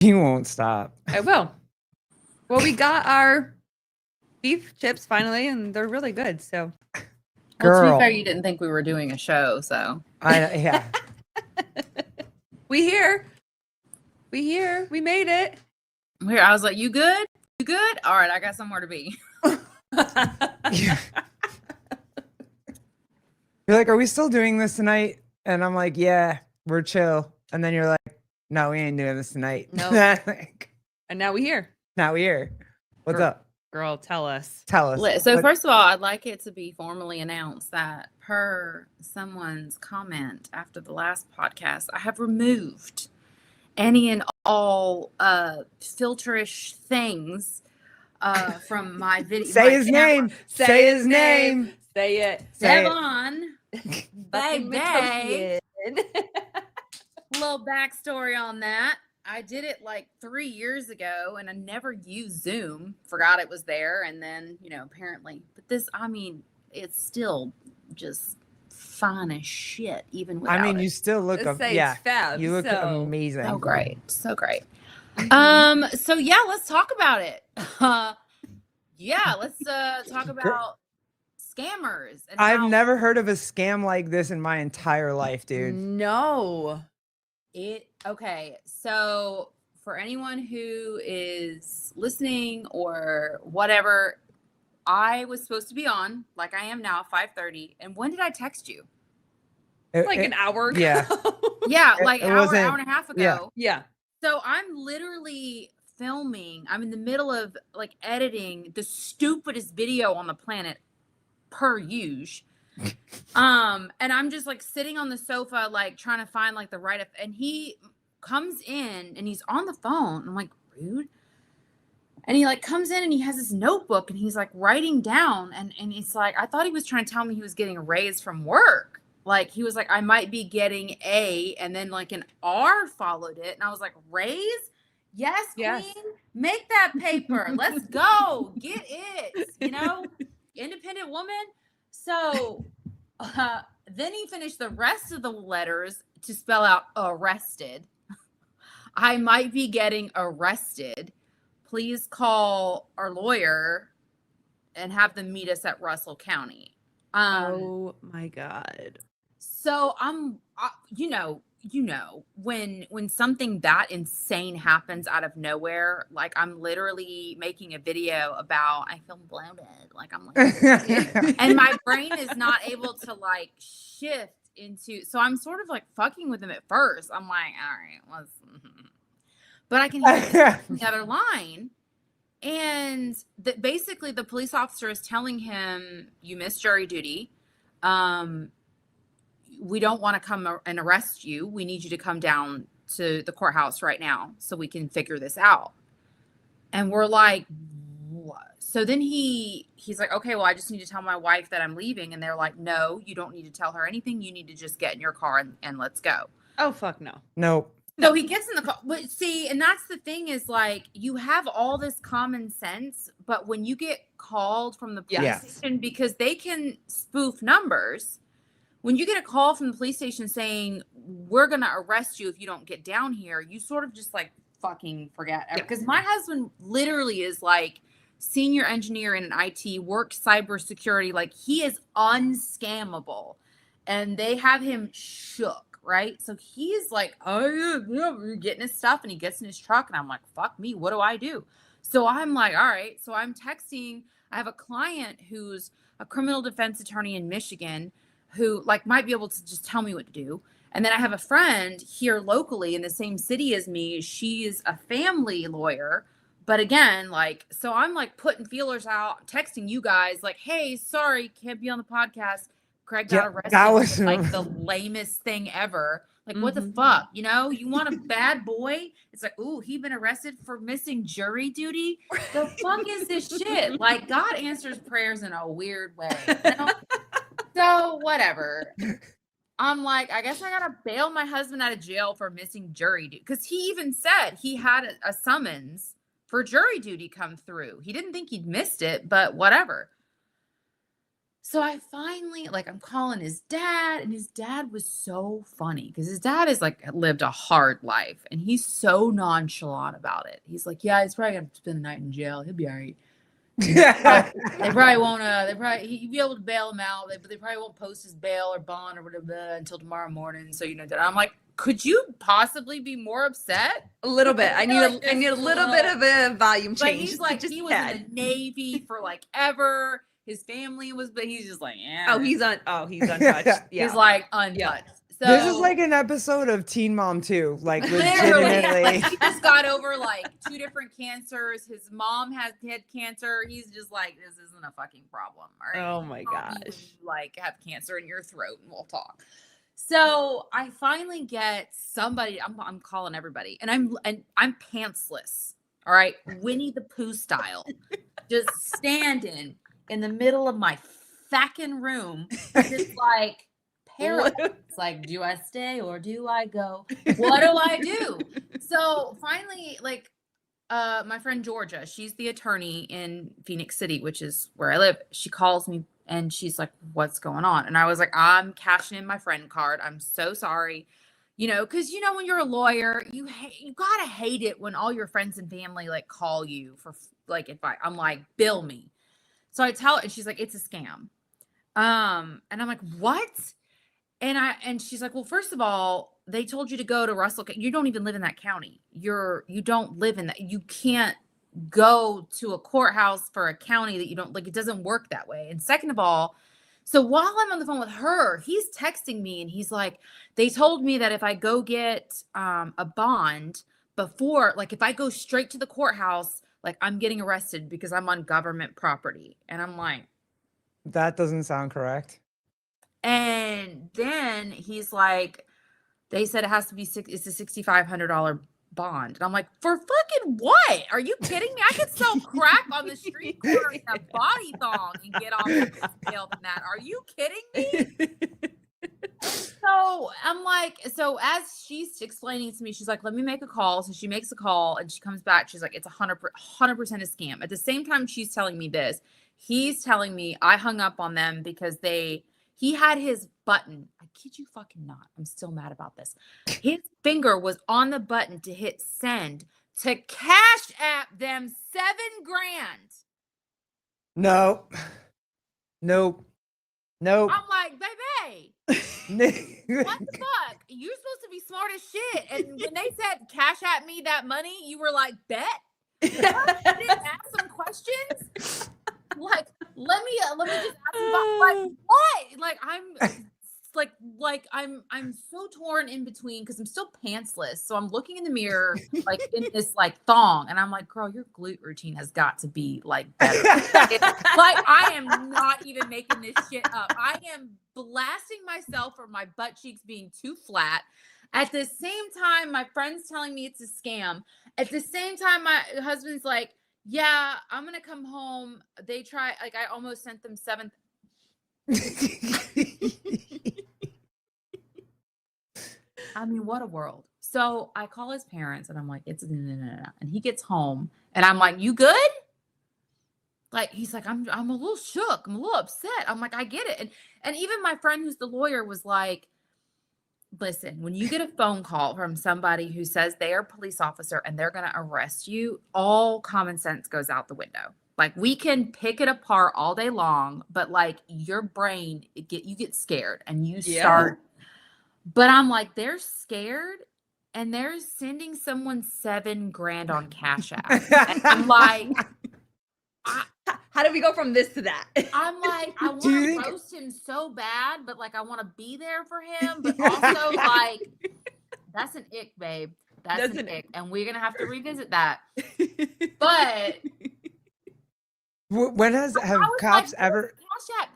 He won't stop. I will. Well, we got our beef chips finally, and they're really good. So, Well, to be fair, you didn't think we were doing a show, so yeah. We here. We made it. Here, I was like, "You good? You good? All right, I got somewhere to be." Yeah. You're like, "Are we still doing this tonight?" And I'm like, "Yeah, we're chill." And then you're like, "No, we ain't doing this tonight." No. And now we here. Now we here. What's up? Girl, tell us. So first of all, I'd like it to be formally announced that per someone's comment after the last podcast, I have removed any and all filterish things from my video. Say his name. Say his name. Say it. Devon. Baby. Little backstory on that. I did it like 3 years ago and I never used Zoom. Forgot it was there. And then, apparently. But this, it's still just fine as shit, even without it. You still look fab, you look amazing. So great. So great. So yeah, let's talk about it. Let's talk about scammers. And I've never heard of a scam like this in my entire life, dude. No. Okay, so for anyone who is listening or whatever, I was supposed to be on, like I am now, 5:30. And when did I text you? An hour ago. Yeah. Yeah, like an hour and a half ago. Yeah. So I'm literally filming. I'm in the middle of like editing the stupidest video on the planet per usual. And I'm just like sitting on the sofa, like trying to find like the right, and he comes in and he's on the phone. I'm like, rude. And he like comes in and he has this notebook and he's like writing down and it's like, I thought he was trying to tell me he was getting a raise from work. Like he was like, I might be getting A, and then like an R followed it. And I was like, raise? Yes, queen, make that paper. Let's go. Get it. Independent woman. So then he finished the rest of the letters to spell out arrested. I might be getting arrested. Please call our lawyer and have them meet us at Russell County. Oh my God. So when something that insane happens out of nowhere, like I'm literally making a video about, I feel bloated. Like I'm like, and my brain is not able to like shift into, so I'm sort of like fucking with him at first. I'm like, all right, but I can hear the other line. And basically the police officer is telling him, you missed jury duty. We don't want to come and arrest you. We need you to come down to the courthouse right now so we can figure this out. And we're like, what? So then he's like, okay, well, I just need to tell my wife that I'm leaving. And they're like, no, you don't need to tell her anything. You need to just get in your car and let's go. Oh, fuck no. Nope. So he gets in the car. But see, and that's the thing is like, you have all this common sense, but when you get called from the police station, because they can spoof numbers, when you get a call from the police station saying, we're going to arrest you if you don't get down here, you sort of just like fucking forget. Because my husband literally is like senior engineer in an IT, works cybersecurity. Like he is unscammable and they have him shook. Right. So he's like, oh, yeah, getting his stuff, and he gets in his truck and I'm like, fuck me. What do I do? So I'm like, all right. So I'm texting. I have a client who's a criminal defense attorney in Michigan who like might be able to just tell me what to do. And then I have a friend here locally in the same city as me. She's a family lawyer. But again, like, so I'm like putting feelers out, texting you guys like, hey, sorry, can't be on the podcast. Craig got arrested. That was like the lamest thing ever. Like, what the fuck? You want a bad boy? It's like, ooh, he been arrested for missing jury duty. The fuck is this shit? Like, God answers prayers in a weird way. So whatever. I'm like, I guess I gotta bail my husband out of jail for missing jury duty. Because he even said he had a summons for jury duty come through. He didn't think he'd missed it, but whatever. So I finally, like, I'm calling his dad, and his dad was so funny because his dad is like lived a hard life and he's so nonchalant about it. He's like, yeah, he's probably gonna spend the night in jail. He'll be all right. They probably won't, he'd be able to bail him out, but they probably won't post his bail or bond or whatever until tomorrow morning. So, that I'm like, could you possibly be more upset? A little bit. I need a little bit of a volume But change. he's like, he was in the Navy for like ever. His family was, but he's just like, yeah. He's untouched. Yeah. He's like untouched. Yeah. So This is like an episode of Teen Mom 2. Like, literally, legitimately. he just got over like 2 different cancers. His mom had cancer. He's just like, this isn't a fucking problem. All right. Oh my gosh. You, like, have cancer in your throat, and we'll talk. So I finally get somebody. I'm calling everybody, and I'm pantsless. All right, Winnie the Pooh style, just standing in the middle of my fucking room, just like paralyzed. It's like, do I stay or do I go? What do I do? So finally, like, my friend Georgia, she's the attorney in Phoenix City, which is where I live. She calls me and she's like, what's going on? And I was like, I'm cashing in my friend card. I'm so sorry. Because when you're a lawyer, you gotta hate it when all your friends and family like call you for like advice. I'm like, bill me. So I tell her, and she's like, it's a scam. And I'm like, what? And she's like, well, first of all, they told you to go to Russell. You don't even live in that county. You don't live in that. You can't go to a courthouse for a county that you don't like. It doesn't work that way. And second of all, so while I'm on the phone with her, he's texting me and he's like, they told me that if I go get a bond before, like if I go straight to the courthouse, like I'm getting arrested because I'm on government property. And I'm like, That doesn't sound correct. and then he's like, they said it has to be it's a $6,500 bond. And I'm like, for fucking what? Are you kidding me? I could sell crack on the street corner in a body thong and get off with this bail than that. Are you kidding me? So I'm like, so as she's explaining to me, she's like, let me make a call. So she makes a call and she comes back. She's like, it's 100% a scam. At the same time she's telling me this, he's telling me I hung up on them because he had his button. I kid you fucking not. I'm still mad about this. His finger was on the button to hit send to Cash App them $7,000. Nope. I'm like, baby, what the fuck? You're supposed to be smart as shit. And when they said Cash App me that money, you were like, bet? You didn't ask some questions? Like, let me just ask about, like, what? Like, I'm so torn in between because I'm still pantsless. So I'm looking in the mirror, like in this like thong, and I'm like, girl, your glute routine has got to be like better. Like, I am not even making this shit up. I am blasting myself for my butt cheeks being too flat. At the same time, my friend's telling me it's a scam. At the same time, my husband's like, yeah, I'm gonna come home. They try, like, I almost sent them $7,000. I mean, what a world. So I call his parents and I'm like, it's no. And he gets home and I'm like, you good? Like, he's like, I'm a little shook. I'm a little upset. I'm like, I get it. And even my friend who's the lawyer was like, listen, when you get a phone call from somebody who says they are a police officer and they're going to arrest you, all common sense goes out the window. Like, we can pick it apart all day long, but like your brain, you get scared and you start. But I'm like, they're scared and they're sending someone $7,000 on Cash App. And I'm like, how do we go from this to that? I'm like, I want to roast him so bad, but like, I want to be there for him. But also, like, that's an ick, babe. That's an ick. And we're going to have to revisit that. But when have cops ever?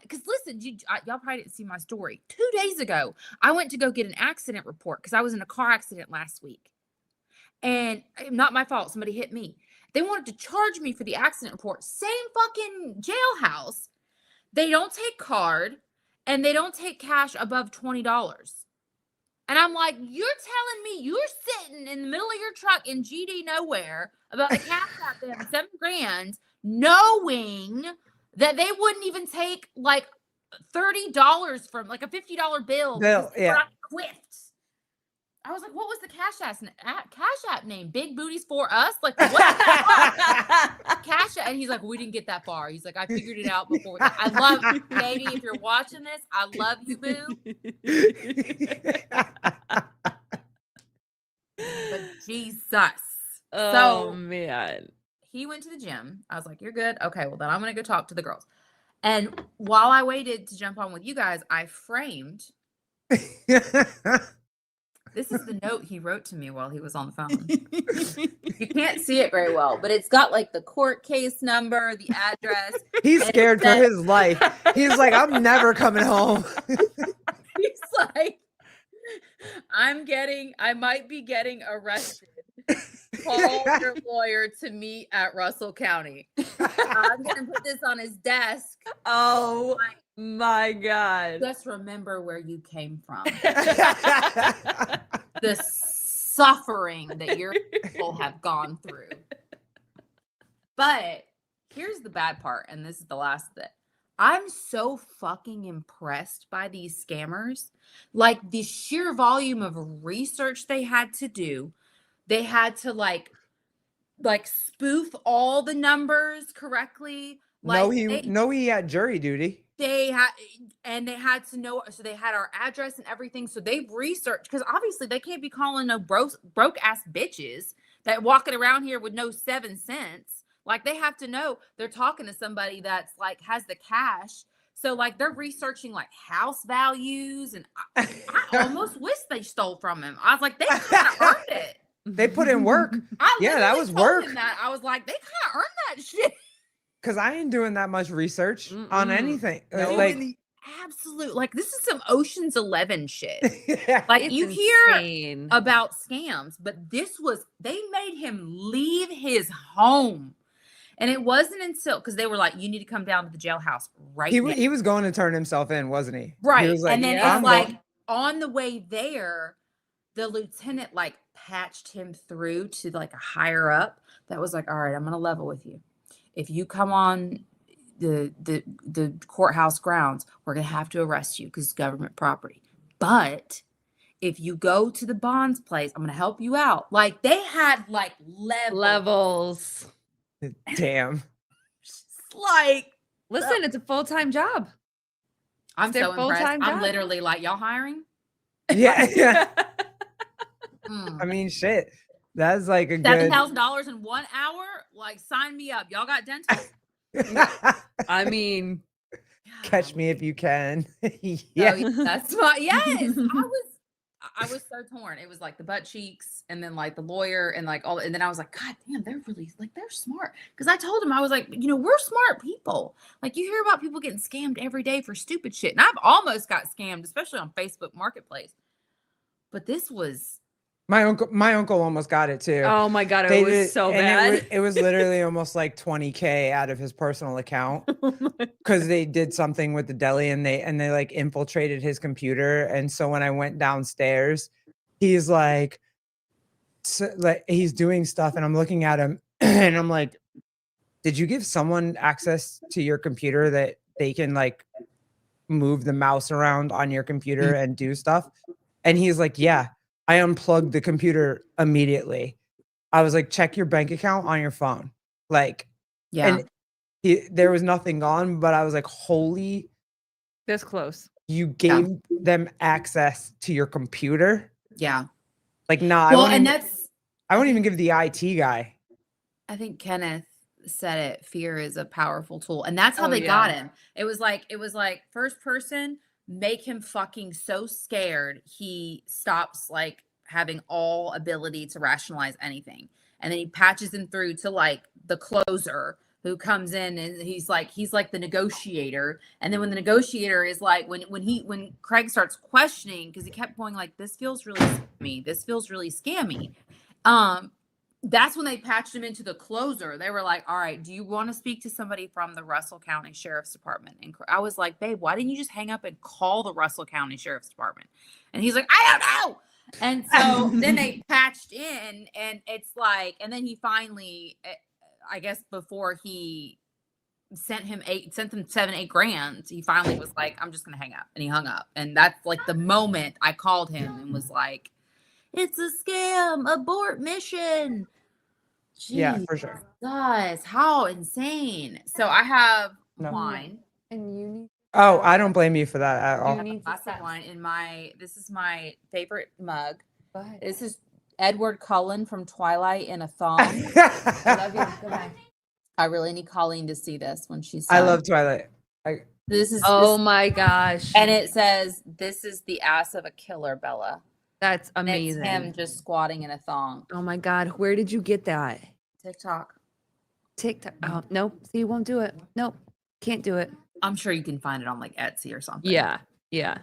Because listen, y'all probably didn't see my story. 2 days ago, I went to go get an accident report because I was in a car accident last week. And not my fault. Somebody hit me. They wanted to charge me for the accident report. Same fucking jailhouse. They don't take card and they don't take cash above $20. And I'm like, you're telling me you're sitting in the middle of your truck in GD nowhere about the cash out there $7,000, knowing that they wouldn't even take like $30 from like a $50 bill. Bill, because yeah. I quit. I was like, what was the Cash App name? Big Booties for Us? Like, what? Cash App. And he's like, we didn't get that far. He's like, I figured it out before. I love Katie. If you're watching this, I love you, boo. But Jesus. Oh, man. He went to the gym. I was like, you're good. Okay, well, then I'm going to go talk to the girls. And while I waited to jump on with you guys, I framed. This is the note he wrote to me while he was on the phone. You can't see it very well, but it's got like the court case number, the address. He's scared for his life. He's like, I'm never coming home. He's like, I might be getting arrested. Call your lawyer to meet at Russell County. I'm going to put this on his desk. Oh my God. Just remember where you came from. The suffering that your people have gone through. But here's the bad part, and this is the last bit. I'm so fucking impressed by these scammers. Like the sheer volume of research they had to do. They had to like spoof all the numbers correctly. Like he had jury duty. They had to know, so they had our address and everything. So they've researched, because obviously they can't be calling no broke ass bitches that walking around here with no 7 cents. Like they have to know they're talking to somebody that's like has the cash. So like they're researching like house values, and I almost wish they stole from him. I was like, they kind of earned it. They put in work. Yeah, that was work. I was like, they kind of earned that shit. Because I ain't doing that much research on anything. No, like absolute, like this is some Ocean's 11 shit. Yeah. Like It's you insane. hear about scams, but they made him leave his home. And it wasn't until, because they were like, you need to come down to the jailhouse right now. He was going to turn himself in, wasn't he? Right. He was like, and then "I'm it's like going." on the way there, the lieutenant like patched him through to like a higher up that was like, all right, I'm going to level with you. If you come on the courthouse grounds, we're going to have to arrest you because it's government property. But if you go to the bonds place, I'm going to help you out. Like they had like Levels. Damn. Like, Listen, it's a full-time job. I'm It's their so impressed. full-time I'm job. literally like, y'all hiring? Yeah. Mm. I mean, shit. That's like a good. $7,000 in 1 hour? Like, sign me up. Y'all got dental? I mean, Catch me if you can. Yeah. Oh, that's my yes. I was so torn. It was like the butt cheeks and then like the lawyer and like all, and then I was like, God damn, they're really like they're smart. Because I told him, I was like, we're smart people. Like you hear about people getting scammed every day for stupid shit. And I've almost got scammed, especially on Facebook Marketplace. But this was My uncle almost got it too. oh my God, They it was did- so and bad. It was literally almost like 20K out of his personal account because they did something with the deli and they like infiltrated his computer. And so when I went downstairs, he's like he's doing stuff and I'm looking at him and I'm like, did you give someone access to your computer that they can like move the mouse around on your computer and do stuff? And he's like, yeah. I unplugged the computer immediately. I was like, check your bank account on your phone. Like, yeah. And there was nothing on, but I was like, holy, This close. you gave them access to your computer? Yeah. Like, nah, Well, I won't even give the IT guy. I think Kenneth said it. Fear is a powerful tool. And that's how Oh, they yeah. got him. It was like first person, make him fucking so scared he stops like having all ability to rationalize anything. And then he patches him through to like the closer who comes in and he's like the negotiator. And then when the negotiator is like, when Craig starts questioning, because he kept going like, this feels really scammy. That's when they patched him into the closer. They were like, all right, do you want to speak to somebody from the Russell County Sheriff's Department? And I was like, babe, why didn't you just hang up and call the Russell County Sheriff's Department? And he's like, I don't know. And so then they patched in and it's like, and then he finally, I guess before he sent them 7-8 grand. He finally was like, I'm just gonna hang up, and he hung up. And that's like the moment I called him and was like, it's a scam, abort mission. Jeez, Yeah, for sure. guys, how insane. So I have No. wine. And you need. Oh, I don't blame you for that at You all. need to Glass of stop. wine in this is my favorite mug. Go ahead. This is Edward Cullen from Twilight in a thong. I love you. Goodbye. I really need Colleen to see this when she's I done. love Twilight. This is Oh my gosh. and it says, "This is the ass of a killer, Bella." That's And it's amazing. him just squatting in a thong. Oh my God. Where did you get that? TikTok. TikTok. Oh, nope. See, you won't do it. Nope. Can't do it. I'm sure you can find it on like Etsy or something. Yeah. Yeah.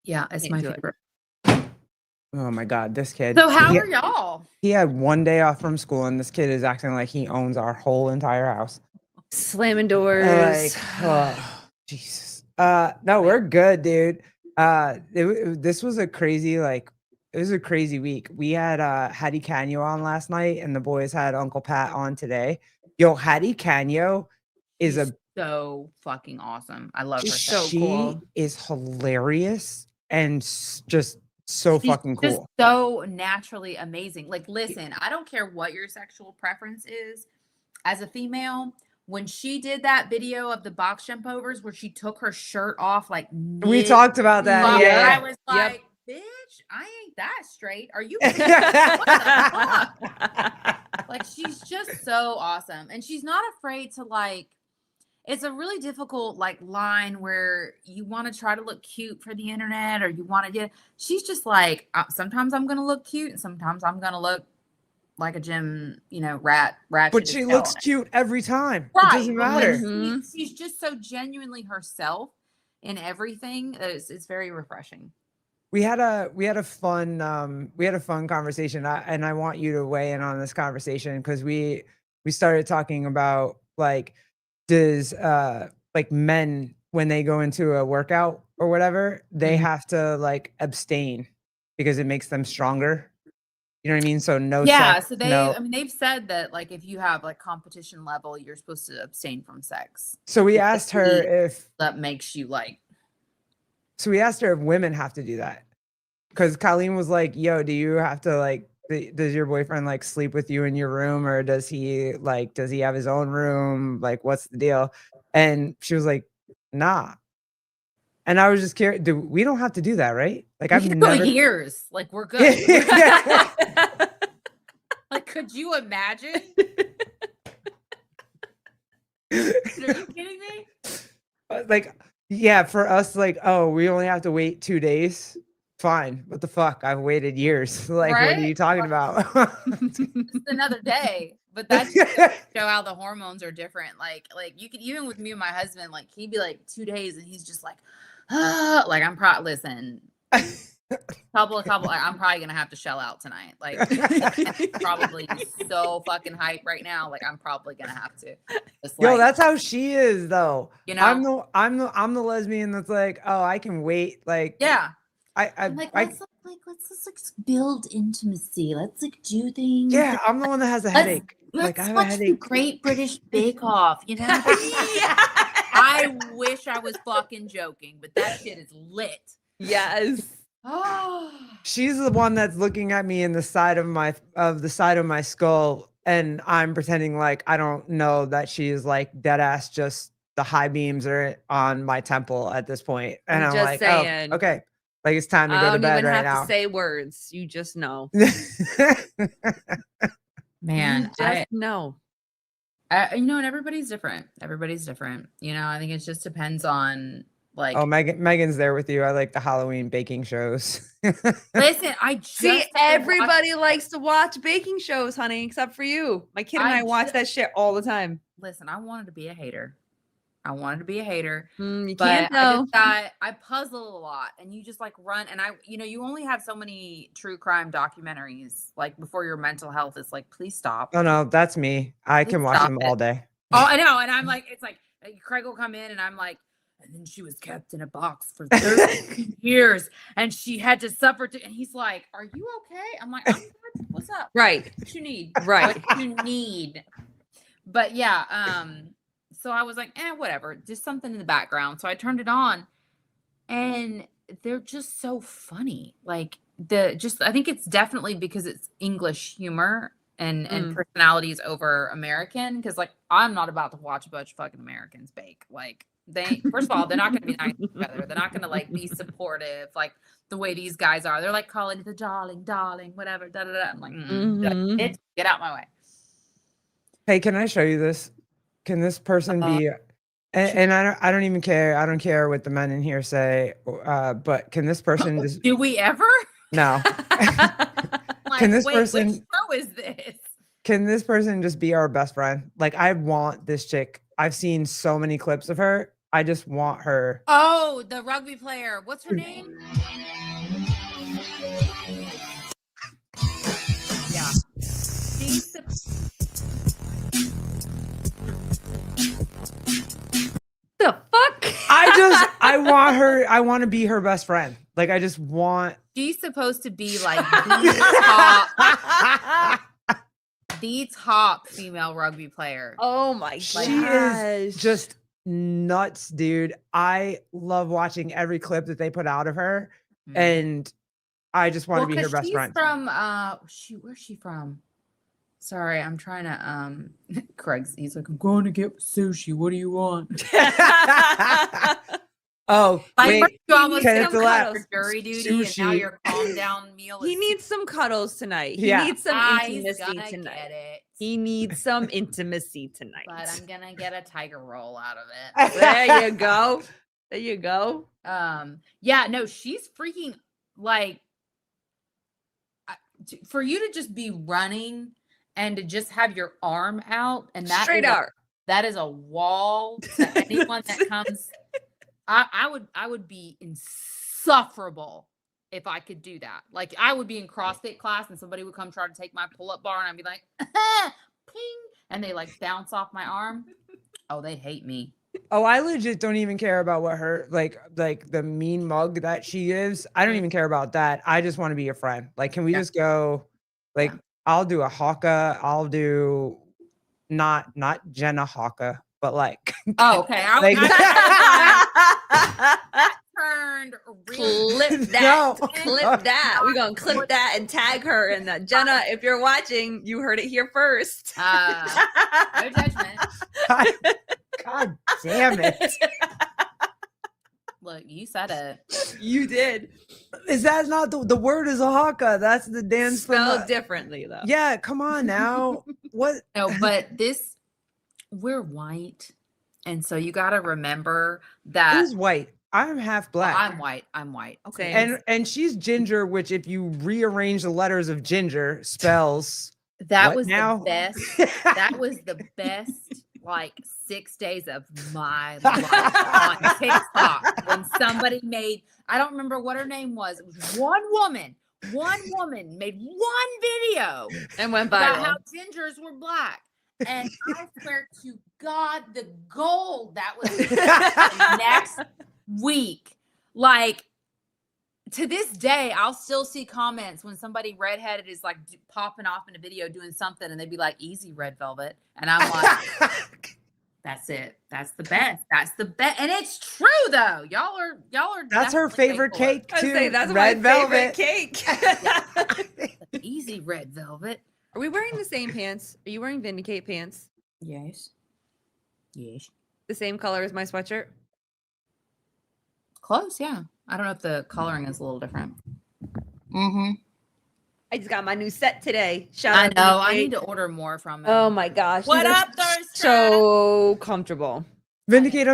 Yeah, it's Can't my do it. favorite. Oh my God, this kid. So how are y'all? He had one day off from school, and this kid is acting like he owns our whole entire house. Slamming doors. Like, oh, Jesus. No, we're good, dude. This was a crazy, it was a crazy week. We had Hattie Canyo on last night, and the boys had Uncle Pat on today. Yo, Hattie Canyo is She's so fucking awesome. I love her. so she cool. is hilarious and just so She's fucking just cool. so naturally amazing. Like, listen, I don't care what your sexual preference is. As a female, when she did that video of the box jump overs where she took her shirt off, like We talked about that. fuck, Yeah. I was Yep. like, bitch, I ain't that straight. Are you? What the fuck? Like, she's just so awesome, and she's not afraid to like. It's a really difficult like line where you want to try to look cute for the internet, or you want to get. She's just like, sometimes I'm gonna look cute, and sometimes I'm gonna look like a gym, rat. But she looks cute every time. Right. It doesn't but, like, matter. Mhm. she's just so genuinely herself in everything. It's very refreshing. We had a fun conversation, and I want you to weigh in on this conversation, because we started talking about like, does like men, when they go into a workout or whatever, they Mhm. have to like abstain because it makes them stronger. You know what I mean? So no Yeah. sex, So no. they've said that like if you have like competition level, you're supposed to abstain from sex. So we asked her if That makes you like. So we asked her if women have to do that, because Colleen was like, "Yo, do you have to like? Does your boyfriend like sleep with you in your room, or does he have his own room? Like, what's the deal?" And she was like, "Nah." And I was just curious. We don't have to do that, right? Like, I've We can go never. years. Like, we're good. Like, could you imagine? Are you kidding me? Like, yeah, for us, like, oh, we only have to wait 2 days. Fine. What the fuck? I've waited years. Like, what are Right? you talking about? Just another day. But that's just to show how the hormones are different. Like you could, even with me and my husband, like he'd be like 2 days and he's just like, like I'm probably listen. couple, I'm probably gonna have to shell out tonight. Like probably so fucking hype right now. Like I'm probably gonna have to. Just, Yo, like, that's how she is, though. you know, I'm the lesbian that's like, oh, I can wait. Like, yeah. I'm like let's just build intimacy. Let's like do things. Yeah, I'm the one that has a headache. Like, I Let's have a watch the headache. Great British Bake Off. You know, Yeah. I wish I was fucking joking, but that shit is lit. Yes. Oh, She's the one that's looking at me in the side of my skull, and I'm pretending like I don't know that she's like dead ass. Just the high beams are on my temple at this point, and I'm I'm just like, saying. oh, okay, like it's time to I go to don't bed even right have now. to say words. You just know. man, You just know. and everybody's different. You know, I think it just depends on like. Oh, Megan's there with you. I like the Halloween baking shows. Listen, I just See, started everybody likes to watch baking shows, honey, except for you. My kid and I I watch ju- that shit all the time. Listen, I wanted to be a hater. You But can't though. I puzzle a lot, and you just like run, and you only have so many true crime documentaries like before your mental health is like, please stop. Oh no, that's me. I can watch Stop them it. all day. Oh, I know, and I'm like, it's like Craig will come in, and I'm like, and then she was kept in a box for 13 years, and she had to suffer. And he's like, "Are you okay?" I'm like, "I'm good. What's up? Right. What you need? Right. What you need?" But yeah, So I was like, whatever, just something in the background. So I turned it on, and they're just so funny. Like I think it's definitely because it's English humor and personalities over American. Because like I'm not about to watch a bunch of fucking Americans bake. Like first of all, they're not going to be nice to each other. They're not going to like be supportive like the way these guys are. They're like calling it the darling, whatever. Da da da. I'm like, get out my way. Hey, can I show you this? Can this person be? And I don't even care. I don't care what the men in here say. But can this person just? Do we ever? No. Like, can this wait, person? which show is this? Can this person just be our best friend? Like, I want this chick. I've seen so many clips of her. I just want her. Oh, the rugby player. What's her name? Yeah. The fuck? I want her. I want to be her best friend. Like, I just want. She's supposed to be like the top female rugby player. Oh my She is just nuts, dude. I love watching every clip that they put out of her, and I just want to be her best friend. From where's she from? Sorry, I'm trying to he's like, I'm going to get sushi. What do you want? Oh, like, wait, you almost Kenneth for Delap. jury duty, and now your calm down meal. He needs some cuddles tonight. Yeah. He needs some intimacy Get tonight. it. He needs some intimacy tonight. But I'm gonna get a tiger roll out of it. There you go. There you go. Yeah, no, she's freaking like for you to just be running and to just have your arm out, and that straight out. That is a wall to anyone that comes. I would be insufferable if I could do that. Like, I would be in CrossFit class and somebody would come try to take my pull-up bar, and I'd be like, ping, and they like bounce off my arm. Oh, they'd hate me. Oh, I legit don't even care about what her like the mean mug that she is. I don't even care about that. I just want to be your friend. Like, can we just go? Like, I'll do a Hawka. I'll do not Jenna Hawka, but like. Oh, okay. I turned clip that. Clip that. We're gonna clip that and tag her. And Jenna, if you're watching, you heard it here first. No judgment. God damn it. Look, you said it. You did. Is that not the word is a haka? That's the dance spelled differently though. Yeah, come on now. What? No, but we're white. And so you got to remember that. Who's white? I'm half black. I'm white. Okay. And she's ginger, which if you rearrange the letters of ginger spells. That was the best. That was the best like 6 days of my life on TikTok when somebody made, I don't remember what her name was. It was one woman made one video and went viral about how gingers were black. And I swear to God, the gold that was the next week. Like, to this day, I'll still see comments when somebody redheaded is like popping off in a video doing something, and they'd be like, "Easy, red velvet," and I'm like, "That's it. That's the best. That's the best." And it's true though. Y'all are. That's her favorite cake too. Say, that's red my velvet favorite cake. Easy, red velvet. Are we wearing the same pants? Are you wearing Vindicate pants? Yes. The same color as my sweatshirt? Close, yeah. I don't know if the coloring is a little different. I just got my new set today. I know. I need to order more from it. Oh my gosh. What up, Thursday? So comfortable. Vindicate,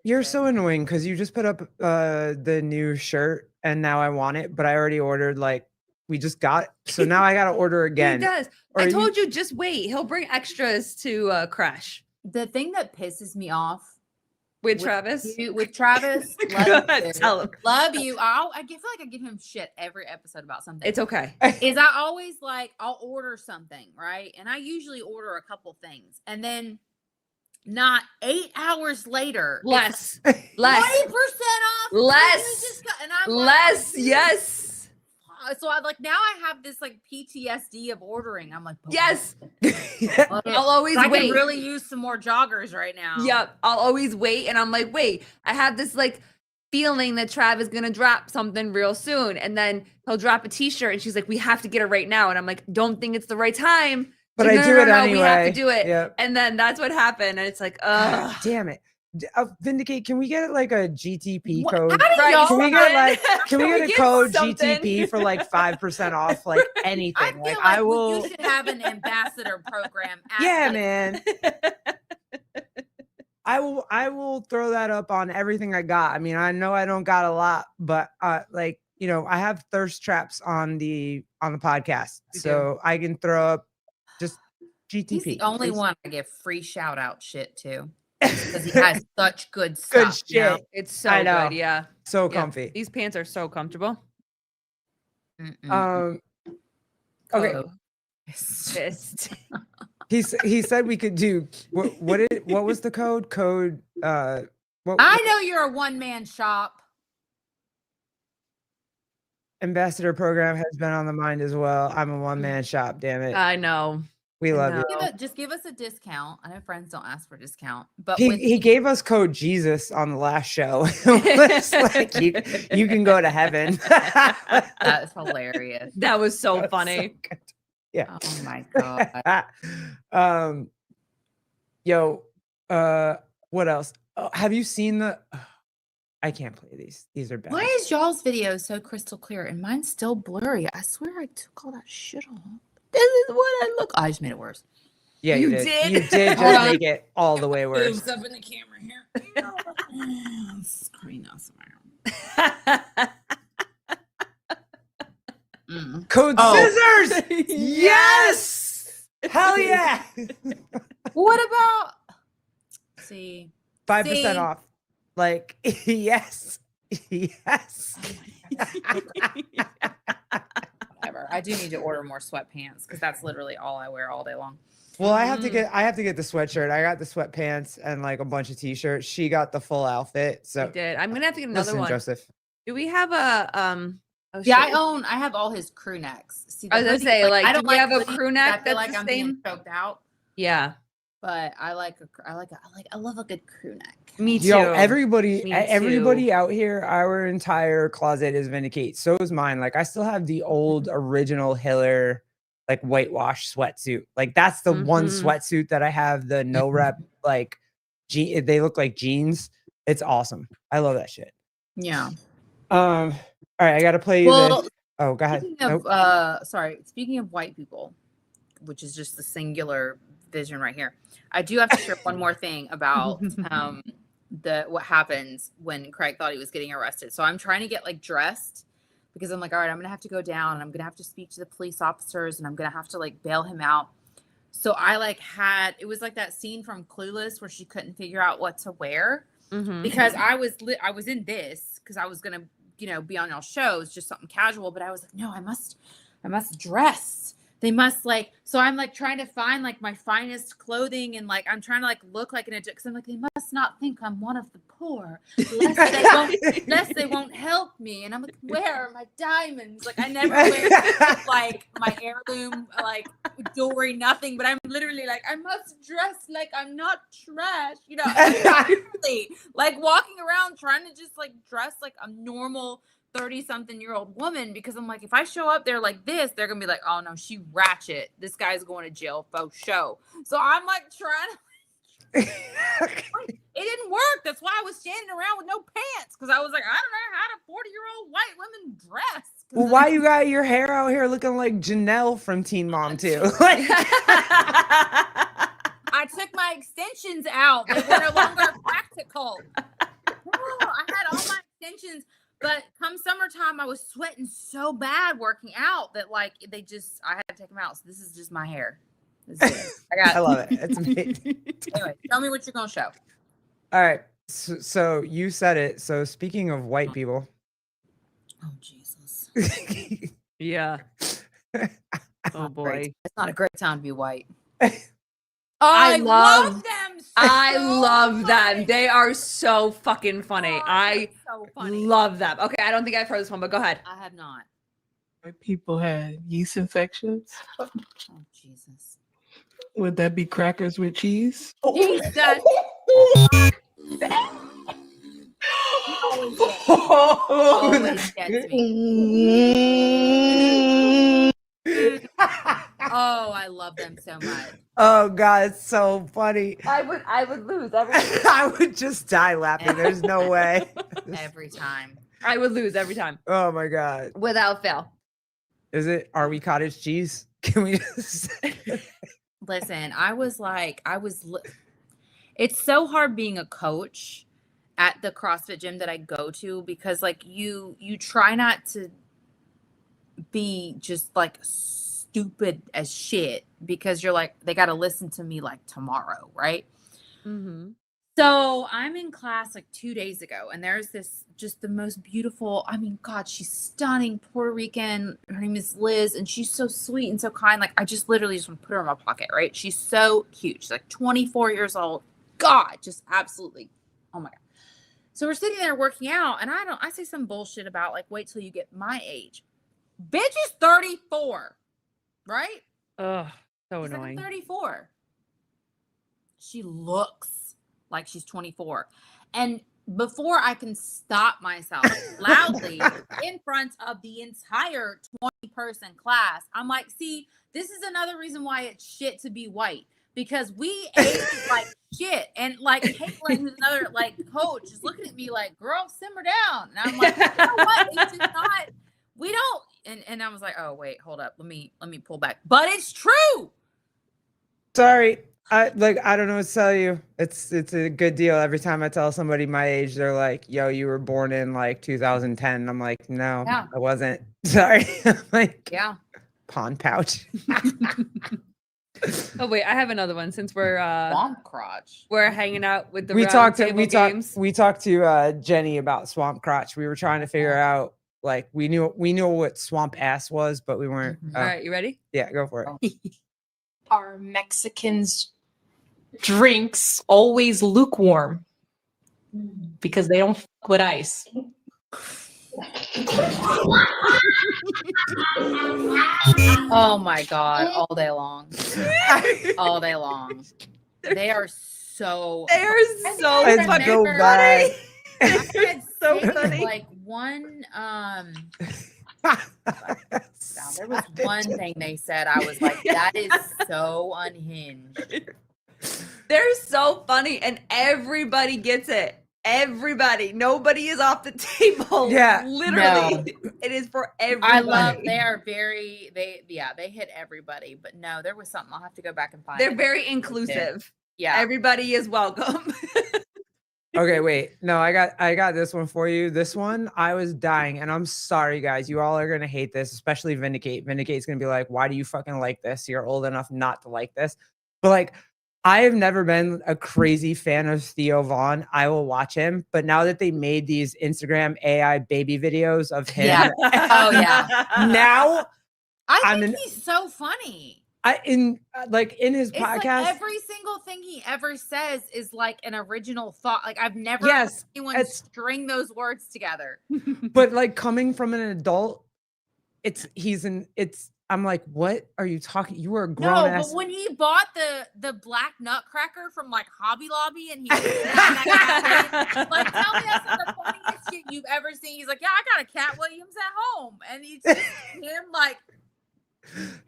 you're so annoying because you just put up the new shirt and now I want it, but I already ordered, like, we just got it. So now I got to order again. He does. I told you, just wait. He'll bring extras to Crash. The thing that pisses me off with Travis, tell him. Love you. I feel like I give him shit every episode about something. It's okay. Is I always like, I'll order something, right? And I usually order a couple things. And then not 8 hours later, less 20% off. Less. And I'm less. like, Yes. So I like now I have this like PTSD of ordering. I'm like, Yes. I'll I'll always I wait. can really use some more joggers right now. Yep. I'll always wait. And I'm like, wait, I have this like feeling that Trav is going to drop something real soon. And then he'll drop a t-shirt and she's like, we have to get it right now. And I'm like, don't think it's the right time. But She's I like, do it anyway. We have to do it. Yep. And then that's what happened. And it's like, God damn it. Vindicate, can we get like a GTP code? Right. Can we get like can we get a code something? GTP for like 5% off like anything? I feel Like like I will you should have an ambassador program. Yeah, man. I will throw that up on everything I got. I mean, I know I don't got a lot, but like, you know, I have thirst traps on the podcast. So I can throw up just GTP. He's the only one I give free shout out shit to. Because he has such good stuff. Good shit. You know? It's so I know. good. Yeah. So Yeah. comfy. These pants are so comfortable. Okay. Oh. Fist. He said we could do what was the code? Code I know you're a one-man shop. Ambassador program has been on the mind as well. I'm a one-man shop, damn it. I know. We love you. Just give us a discount. I know friends don't ask for a discount, but He gave us code Jesus on the last show. It's like you can go to heaven. that's hilarious. That was so funny. So yeah. Oh my god. Yo, what else? Oh, have you seen the? I can't play these. These are bad. Why is y'all's video so crystal clear and mine's still blurry? I swear I took all that shit off. This is what I look. I just made it worse. Yeah, you did. You did Hold just on. make it all the way worse. Moves up in the camera here. Screen us around. Code scissors. Yes. Hell yeah. What about? See, 5% off. Like yes. Yes. whatever. I do need to order more sweatpants because that's literally all I wear all day long. Well, I have to get the sweatshirt. I got the sweatpants and like a bunch of t-shirts. She got the full outfit. So I did. I'm gonna have to get another listen, one. Joseph. Do we have a oh, Yeah, shit. I have all his crew necks. See, I was gonna hoodie, say, like, I do don't we have a hoodies crew 'cause neck I feel that's like the I'm being same? choked out. Yeah. But I love a good crew neck. Me too. Yo, everybody Me out here, our entire closet is Vindicate. So is mine. Like I still have the old original Hiller like whitewash sweatsuit. Like that's the one sweatsuit that I have, the no rep, like they look like jeans. It's awesome. I love that shit. Yeah. All right, I gotta play you the oh go ahead. Speaking of white people, which is just the singular vision right here. I do have to share one more thing about what happens when Craig thought he was getting arrested. So I'm trying to get like dressed because I'm like, all right, I'm gonna have to go down and I'm gonna have to speak to the police officers and I'm gonna have to like bail him out. So I like it was like that scene from Clueless where she couldn't figure out what to wear because I was in this because I was gonna be on y'all shows, just something casual, but I was like, no, I must dress. They must like, so I'm like trying to find like my finest clothing and like I'm trying to like look like because I'm like, they must not think I'm one of the poor, lest they won't help me. And I'm like, where are my diamonds? Like I never wear like my heirloom like jewelry, nothing. But I'm literally like, I must dress like I'm not trash, literally, like walking around trying to just like dress like a normal 30-something-year-old woman because I'm like, if I show up there like this, they're gonna be like, oh no, she ratchet. This guy's going to jail for show. So I'm like trying to. It didn't work. That's why I was standing around with no pants because I was like, I don't know how do 40-year-old white women dress. Well, why you got your hair out here looking like Janelle from Teen Mom too? I took my extensions out. They were no longer practical. I had all my extensions. But come summertime, I was sweating so bad working out that like I had to take them out. So this is just my hair. This is it. I love it. It's amazing. Anyway, tell me what you're gonna show. All right. So you said it. So speaking of white people. Oh Jesus. Yeah. Oh boy. Great. It's not a great time to be white. I love them. I love them. They are so fucking funny. I so funny. love them. Okay, I don't think I've heard this one, but go ahead. I have not. White people had yeast infections. Oh Jesus. Would that be crackers with cheese? Jesus. Always gets me. Oh, I love them so much. Oh God, it's so funny. I would lose every I would just die laughing. There's no way. Every time. I would lose every time. Oh my God. Without fail. Is it? Are we cottage cheese? Can we just? Listen, it's so hard being a coach at the CrossFit gym that I go to because like you try not to be just like stupid as shit because you're like, they got to listen to me like tomorrow. Right. Mm-hmm. So I'm in class like 2 days ago and there's this just the most beautiful, I mean, God, she's stunning Puerto Rican. Her name is Liz and she's so sweet and so kind. Like I just literally just want to put her in my pocket, right? She's so cute. She's like 24 years old. God, just absolutely. Oh my God. So we're sitting there working out and I say some bullshit about like, wait till you get my age. Bitch is 34, right? Ugh, so She's like, annoying. I'm 34. She looks like she's 24. And before I can stop myself loudly in front of the entire 20-person class, I'm like, see, this is another reason why it's shit to be white. Because we age like shit. And like Caitlin, who's another like coach, is looking at me like, girl, simmer down. And I'm like, you know what? It's just not, we don't. And I was like, oh, wait, hold up. Let me pull back. But it's true. Sorry. I don't know what to tell you. It's a good deal. Every time I tell somebody my age, they're like, yo, you were born in like 2010. I'm like, no, Yeah. I wasn't. Sorry. I'm like, Yeah. pawn pouch. Oh wait, I have another one since we're Swamp crotch. we're hanging out with the we round talked table games. to Jenny about swamp crotch. We were trying to figure out like we knew what swamp ass was, but we weren't. Mhm. All right, you ready? Yeah, go for it. Are Mexicans drinks always lukewarm because they don't fuck with ice? Oh my God. All day long. All day long. They are so. They're so I've It's fucking so never- bad. I had So seen, funny. like one there was one thing they said I was like, that is so unhinged. They're so funny, and everybody gets it. Everybody, nobody is off the table. Yeah, literally, it is for everybody. I love they hit everybody, but no, there was something I'll have to go back and find. They're it. very inclusive. Yeah. Everybody is welcome. Okay, wait. No, I got this one for you. This one, I was dying, and I'm sorry, guys. You all are gonna hate this, especially Vindicate. Vindicate's gonna be like, "Why do you fucking like this? You're old enough not to like this." But like, I have never been a crazy fan of Theo Vaughn. I will watch him, but now that they made these Instagram AI baby videos of him, Yeah. Oh, yeah. now I think he's so funny. in his It's podcast, like every single thing he ever says is like an original thought. Like I've never Yes, heard anyone it's- string those words together. but like coming from an adult, I'm like, what are you talking? You were a grown No, ass. but when he bought the black nutcracker from like Hobby Lobby and he was sitting that cat, like, tell me that's not the funniest shit you've ever seen. He's like, yeah, I got a Cat Williams at home, and he's just him like.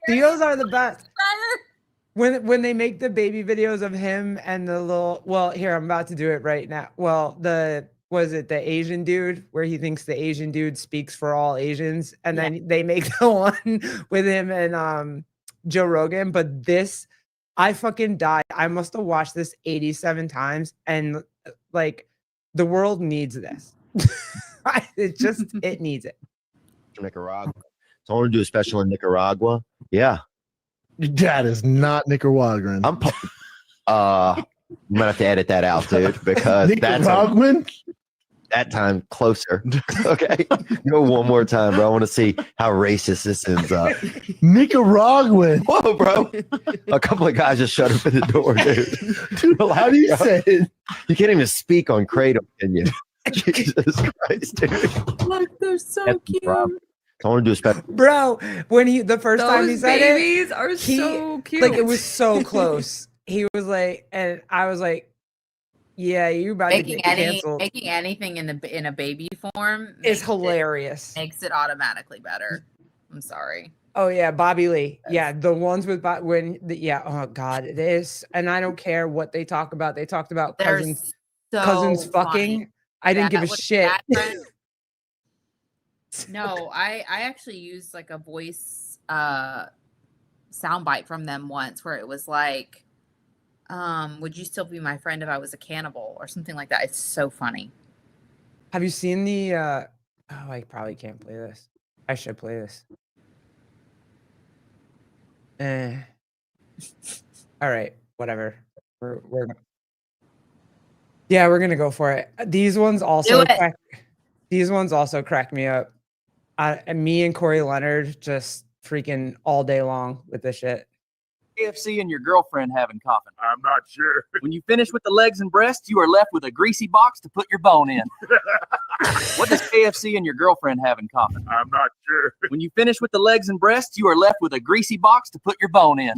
Theos are the best. Better. When they make the baby videos of him and the little, well, here, I'm about to do it right now. Well, the Asian dude where he thinks the Asian dude speaks for all Asians, and then they make the one with him and Joe Rogan. But this, I fucking died. I must have watched this 87 times, and like the world needs this. It needs it. Nicaragua. So I want to do a special in Nicaragua. Yeah. That is not Nicaraguan. I'm gonna have to edit that out, dude, because that's Nicaraguan? that time closer. Okay. Go one more time, bro. I want to see how racist this ends up. Nicaraguan. Whoa, bro. A couple of guys just shut up at the door, dude. Dude, how do you say it? You can't even speak on Cradle, can you? Jesus Christ, dude. Like they're so That's cute. the problem. I want to do a special. Bro, when the first time he Those said babies are he- so cute. like it was so close. He was like, and I was like, yeah, you about to get canceled. Making anything in a baby form It's hilarious. makes it automatically better. I'm sorry. Oh yeah, Bobby Lee. Yeah, the ones with oh god, it is. And I don't care what they talk about. They talked about They're cousins so fucking. funny. I didn't give a With shit. that friend- No, I actually used like a voice soundbite from them once where it was like, would you still be my friend if I was a cannibal or something like that? It's so funny. Have you seen the oh, I probably can't play this. I should play this. All right, whatever. We're gonna go for it. These ones also crack me up. And me and Corey Leonard just freaking all day long with this shit. KFC and your girlfriend have in common? I'm not sure. When you finish with the legs and breasts, you are left with a greasy box to put your bone in. What does KFC and your girlfriend have in common? I'm not sure. When you finish with the legs and breasts, you are left with a greasy box to put your bone in.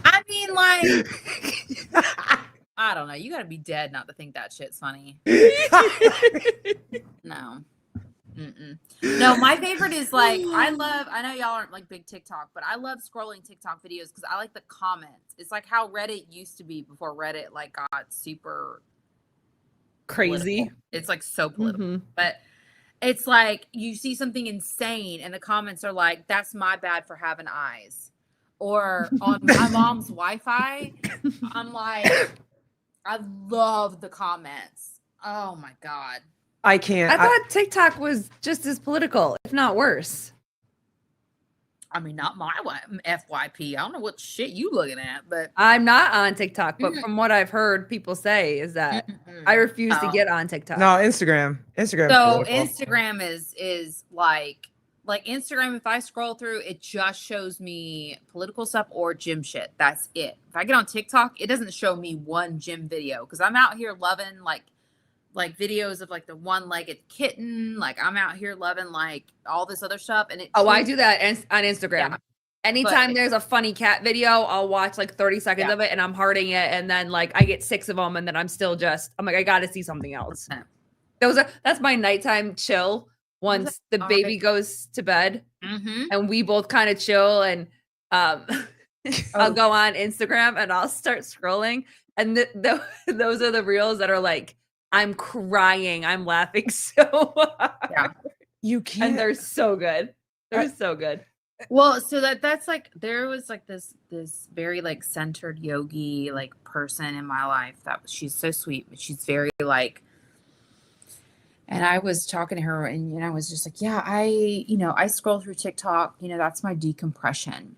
I mean, like, I don't know. You got to be dead not to think that shit's funny. No. No, my favorite is like, I know y'all aren't like big TikTok, but I love scrolling TikTok videos because I like the comments. It's like how Reddit used to be before Reddit like got super crazy. Political. It's like so political, but it's like you see something insane and the comments are like, that's my bad for having eyes. Or on my mom's Wi-Fi, I'm like, I love the comments. Oh my God. I can't. I thought TikTok was just as political, if not worse. I mean, not my FYP. I don't know what shit you looking at, but I'm not on TikTok. But from what I've heard people say is that I refuse to get on TikTok. No, Instagram. Instagram. So Instagram is like Instagram. If I scroll through, it just shows me political stuff or gym shit. That's it. If I get on TikTok, it doesn't show me one gym video because I'm out here loving like videos of like the one-legged kitten. Like I'm out here loving like all this other stuff. And I do that on Instagram. Yeah. Anytime there's a funny cat video, I'll watch like 30 seconds of it and I'm hearting it. And then like I get 6 of them and then I'm like, I got to see something else. That's my nighttime chill once the baby goes to bed and we both kind of chill and I'll go on Instagram and I'll start scrolling. And those are the reels that are like, I'm crying. I'm laughing so hard. Yeah. You can't. And they're so good. They're so good. Well, so that's like there was like this very like centered yogi like person in my life she's so sweet, but she's very like, and I was talking to her and I was just like, yeah, I scroll through TikTok, that's my decompression.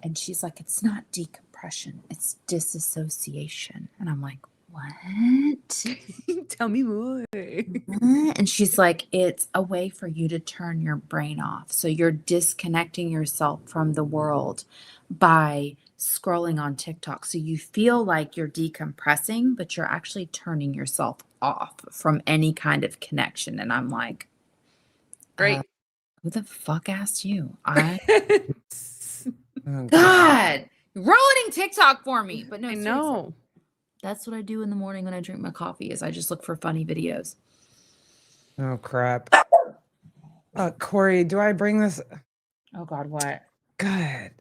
And she's like, it's not decompression, it's disassociation. And I'm like, what? Tell me more. And she's like, it's a way for you to turn your brain off. So you're disconnecting yourself from the world by scrolling on TikTok. So you feel like you're decompressing, but you're actually turning yourself off from any kind of connection. And I'm like, great. Who the fuck asked you? Oh, God, ruining TikTok for me. But no, I seriously. know. That's what I do in the morning when I drink my coffee is I just look for funny videos. Oh crap. Corey, do I bring this? Oh God, what? God.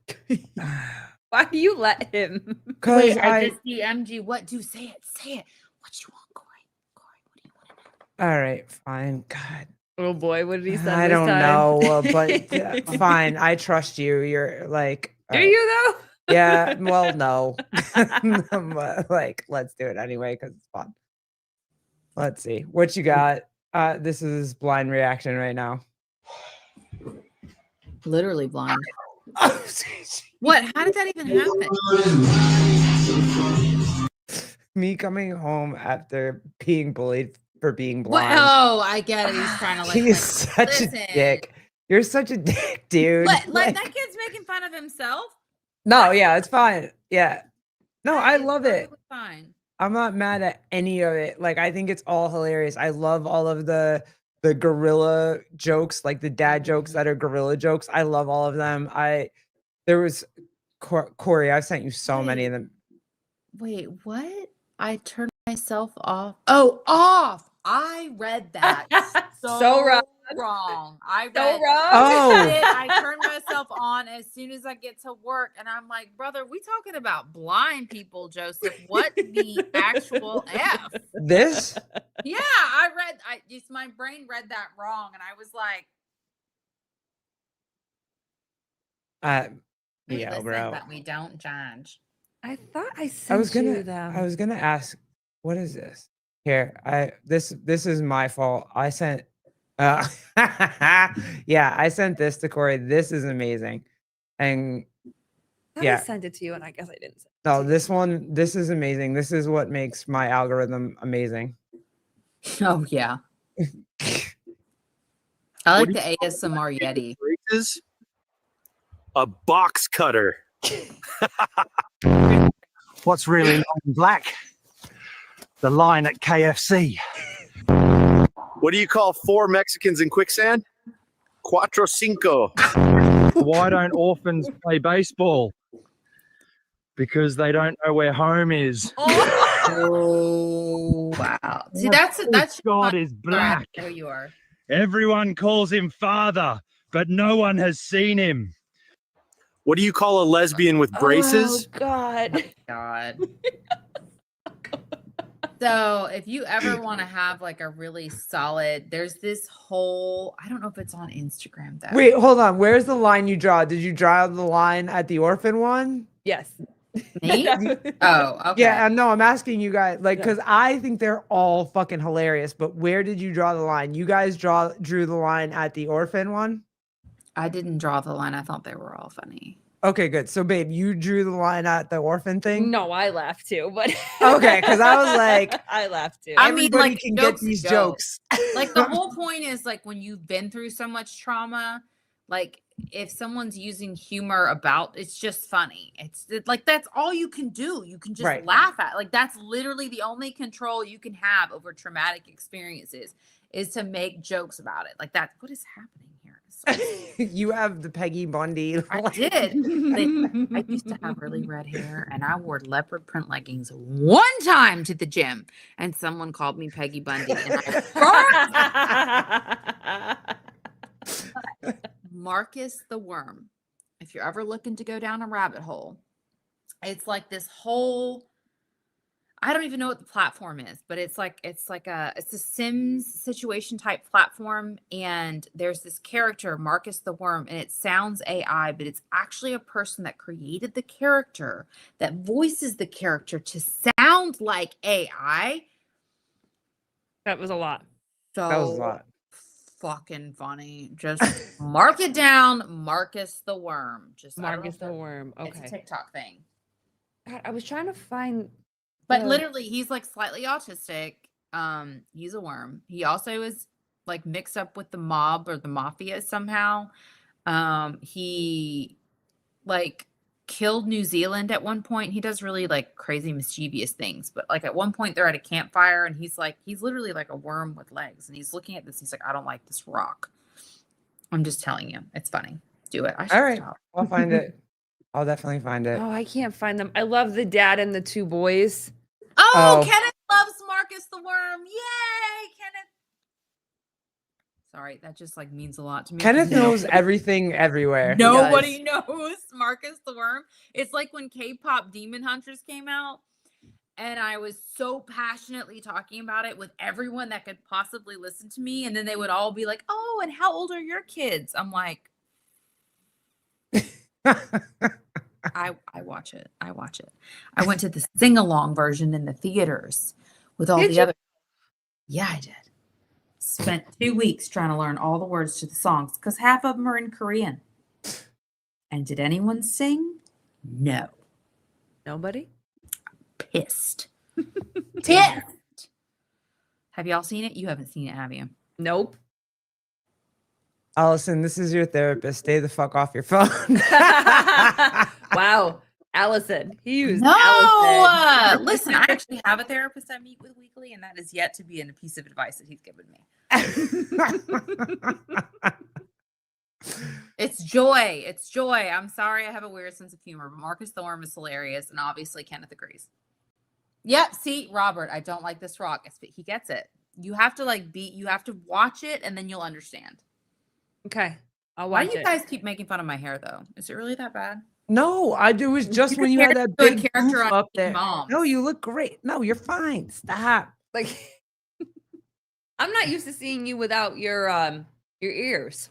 Why do you let him? Because I just DM'd you. What? Do say it. Say it. What you want, Corey? Corey, what do you want to know? All right, fine. God. Oh boy, what did he say? I don't know, but fine. I trust you. You're like. Do you though? Yeah, well, no. But, like, let's do it anyway because it's fun. Let's see what you got. This is blind reaction right now. Literally blind. What? How did that even happen? Me coming home after being bullied for being blind. Oh, I get it. He's trying to like. He's such a dick. You're such a dick, dude. Like that kid's making fun of himself. No, yeah, it's fine. Yeah. No, I love it. Fine. I'm not mad at any of it. Like, I think it's all hilarious. I love all of the the gorilla jokes, like the dad jokes that are gorilla jokes. I love all of them. There was Corey, I sent you so many of them. Wait, what? I turned myself off. Oh, off. I read that So wrong. wrong. I read So wrong. Oh. I turned myself on as soon as I get to work, and I'm like, brother, we talking about blind people, Joseph. What the actual F? This? Yeah, my brain read that wrong, and I was like, we Yeah, listen, bro. but we don't judge. I thought I I sent was gonna you them. I was gonna ask, what is this? Here, this is my fault. I sent yeah, I sent this to Corey. This is amazing. And I yeah. sent it to you, and I guess I didn't. no, this is amazing. This is what makes my algorithm amazing. Oh yeah, I like the ASMR Yeti. Braces? A box cutter. What's really long and black? The line at KFC. What do you call 4 Mexicans in quicksand? Cuatro cinco. Why don't orphans play baseball? Because they don't know where home is. Oh wow! See, that's God is black. There you are. Everyone calls him father, but no one has seen him. What do you call a lesbian with braces? Oh God. God. So if you ever want to have like a really solid, there's this whole, I don't know if it's on Instagram though. Wait, hold on. Where's the line you draw? Did you draw the line at the orphan one? Yes. Me? Oh, okay. Yeah, no, I'm asking you guys, like, because I think they're all fucking hilarious. But where did you draw the line? You guys drew the line at the orphan one? I didn't draw the line. I thought they were all funny. Okay, good. So, babe, you drew the line at the orphan thing? No, I laughed too, but Okay, because I was like, I laughed too. I mean, everybody like, can jokes get these are jokes. Like the whole point is like when you've been through so much trauma, like if someone's using humor about, it's just funny. Like that's all you can do. You can just laugh at. Like that's literally the only control you can have over traumatic experiences is to make jokes about it. Like that. What is happening here? You have the Peggy Bundy. I did. I used to have really red hair, and I wore leopard print leggings one time to the gym, and someone called me Peggy Bundy, and I Marcus the Worm. If you're ever looking to go down a rabbit hole, it's like this whole. I don't even know what the platform is, but it's a Sims situation type platform, and there's this character Marcus the Worm, and it sounds AI, but it's actually a person that created the character that voices the character to sound like AI. That was a lot. So That was a lot. fucking funny. Just mark it down, Marcus the Worm. Just Marcus the Worm. It's a Okay. TikTok thing. God, I was trying to find. But literally, he's like slightly autistic. He's a worm. He also is like mixed up with the mob or the mafia somehow. He like killed New Zealand at one point. He does really like crazy mischievous things. But like at one point they're at a campfire and he's literally like a worm with legs. And he's looking at this. He's like, I don't like this rock. I'm just telling you. It's funny. Do it. All right. I'll find it. I'll definitely find it. Oh, I can't find them. I love the dad and the two boys. Oh, Kenneth loves Marcus the Worm. Yay, Kenneth. Sorry, that just like means a lot to me. Kenneth knows everything everywhere. Nobody knows Marcus the Worm. It's like when K-pop Demon Hunters came out, and I was so passionately talking about it with everyone that could possibly listen to me, and then they would all be like, "Oh, and how old are your kids?" I'm like, I watch it. I watch it. I went to the sing-along version in the theaters with all the other. Yeah, I did. Spent 2 weeks trying to learn all the words to the songs because half of them are in Korean. And did anyone sing? No. Nobody? Pissed. Pissed. Have y'all seen it? You haven't seen it, have you? Nope. Allison, this is your therapist. Stay the fuck off your phone. Wow. Allison. He used No, Allison. listen, I actually have a therapist I meet with weekly, and that is yet to be a piece of advice that he's given me. It's joy. It's joy. I'm sorry I have a weird sense of humor, but Marcus Thorne is hilarious, and obviously Kenneth agrees. Yep. See, Robert, I don't like this rock. He gets it. You have to you have to watch it, and then you'll understand. Okay. I'll Why watch do you it. guys keep making fun of my hair, though? Is it really that bad? No, it was just You when you had compared that it to a big character goof on up there. Moms. No, you look great. No, you're fine. Stop. Like, I'm not used to seeing you without your ears.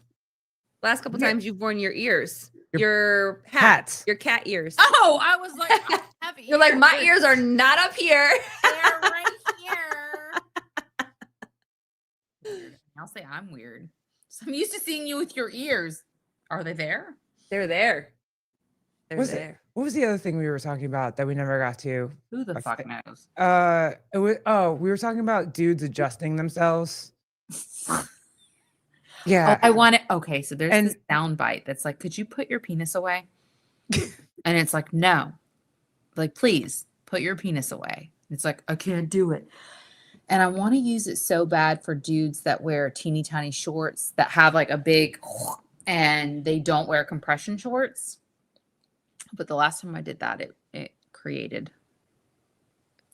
Last couple times you've worn your ears, your hats, your cat ears. Oh, I was like, I have You're like, my ears. ears are not up here. They're right here. I'll say I'm weird. So I'm used to seeing you with your ears. Are they there? They're there. They're there. What was the other thing we were talking about that we never got to? Who the fuck knows? It was we were talking about dudes adjusting themselves. Yeah. Oh, I want it. Okay, so there's this sound bite that's like, could you put your penis away? And it's like, no. Like, please put your penis away. It's like, I can't do it. And I want to use it so bad for dudes that wear teeny tiny shorts that have like a big and they don't wear compression shorts. But the last time I did that, it created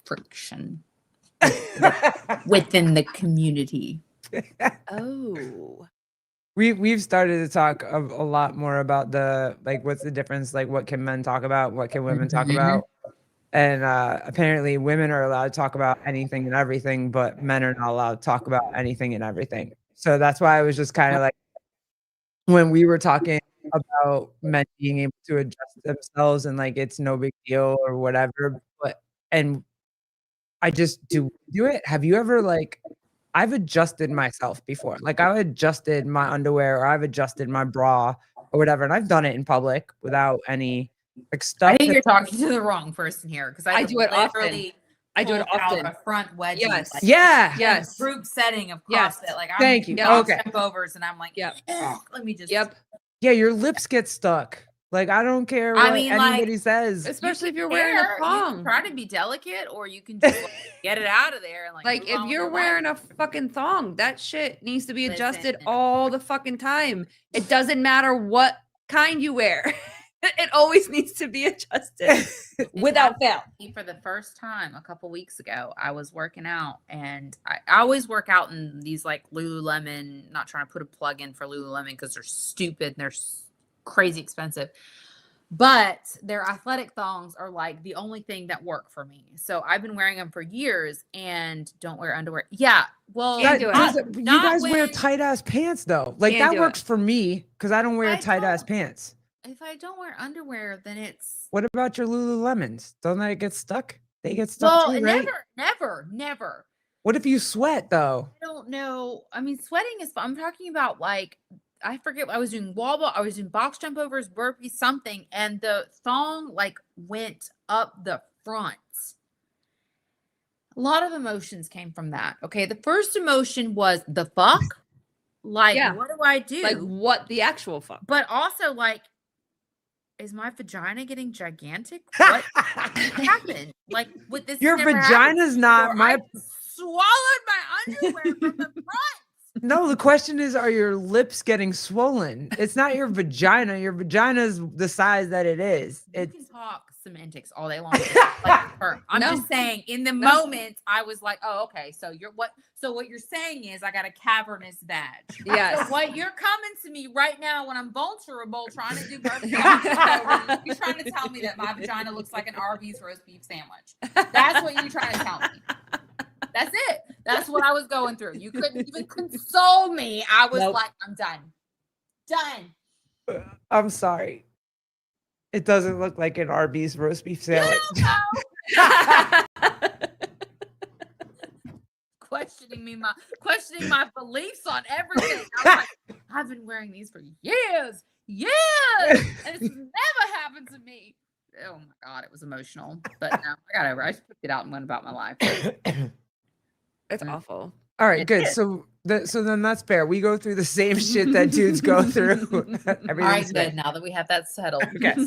friction within the community. Oh. We've started to talk a lot more about what's the difference, like what can men talk about, what can women talk about. And apparently women are allowed to talk about anything and everything, but men are not allowed to talk about anything and everything. So that's why I was just kind of like, when we were talking about men being able to adjust themselves and like it's no big deal or whatever, and I just do it. Have you ever I've adjusted myself before. Like I've adjusted my underwear or I've adjusted my bra or whatever, and I've done it in public without any stuff. I think you're talking to the wrong person here because I do it often. I do it often. A front wedgie. Yes. Yes. Group setting of CrossFit. Like I'm Thank you. Okay. Jump overs and I'm like, yep. Let me just. Yep. Yeah, your lips get stuck. Like I don't care what anybody says. Especially if you're wearing a thong. You can try to be delicate, or you can just get it out of there. And like if you're wearing a fucking thong, that shit needs to be adjusted all the fucking time. It doesn't matter what kind you wear. It always needs to be adjusted without fail. For the first time a couple weeks ago, I was working out, and I always work out in these like Lululemon. Not trying to put a plug in for Lululemon because they're stupid and they're crazy expensive, but their athletic thongs are like the only thing that work for me. So I've been wearing them for years and don't wear underwear. Yeah, well, you guys wear tight ass pants though. Like that works for me because I don't wear tight ass pants. If I don't wear underwear, then it's. What about your Lululemons? Don't they get stuck? They get stuck too, right? Never. What if you sweat though? I don't know. I mean, sweating is fun. I'm talking about like, I forget. I was doing wall ball. I was doing box jump overs, burpees, something, and the thong like went up the front. A lot of emotions came from that. Okay, the first emotion was the fuck. Like, what do I do? Like, what the actual fuck? But also, like, is my vagina getting gigantic? What happened? Like, with this, your vagina's not my. I swallowed my underwear from the front. No, the question is, are your lips getting swollen? It's not your vagina. Your vagina is the size that it is. You can talk semantics all day long. I'm just saying, in the moment, I was like, "Oh, okay." So what you're saying is, I got a cavernous vag. Yes. So what you're coming to me right now when I'm vulnerable, trying to do burpees, you're trying to tell me that my vagina looks like an Arby's roast beef sandwich. That's what you're trying to tell me. That's it. That's what I was going through. You couldn't even console me. I was like, I'm done. Done. I'm sorry. It doesn't look like an Arby's roast beef sandwich. Questioning my beliefs on everything. I'm like, I've been wearing these for years. And it's never happened to me. Oh my God, it was emotional. But no, I got over it. I just picked it out and went about my life. It's awful. All right, good. So then that's fair. We go through the same shit that dudes go through. All right, good. Now that we have that settled. Yes.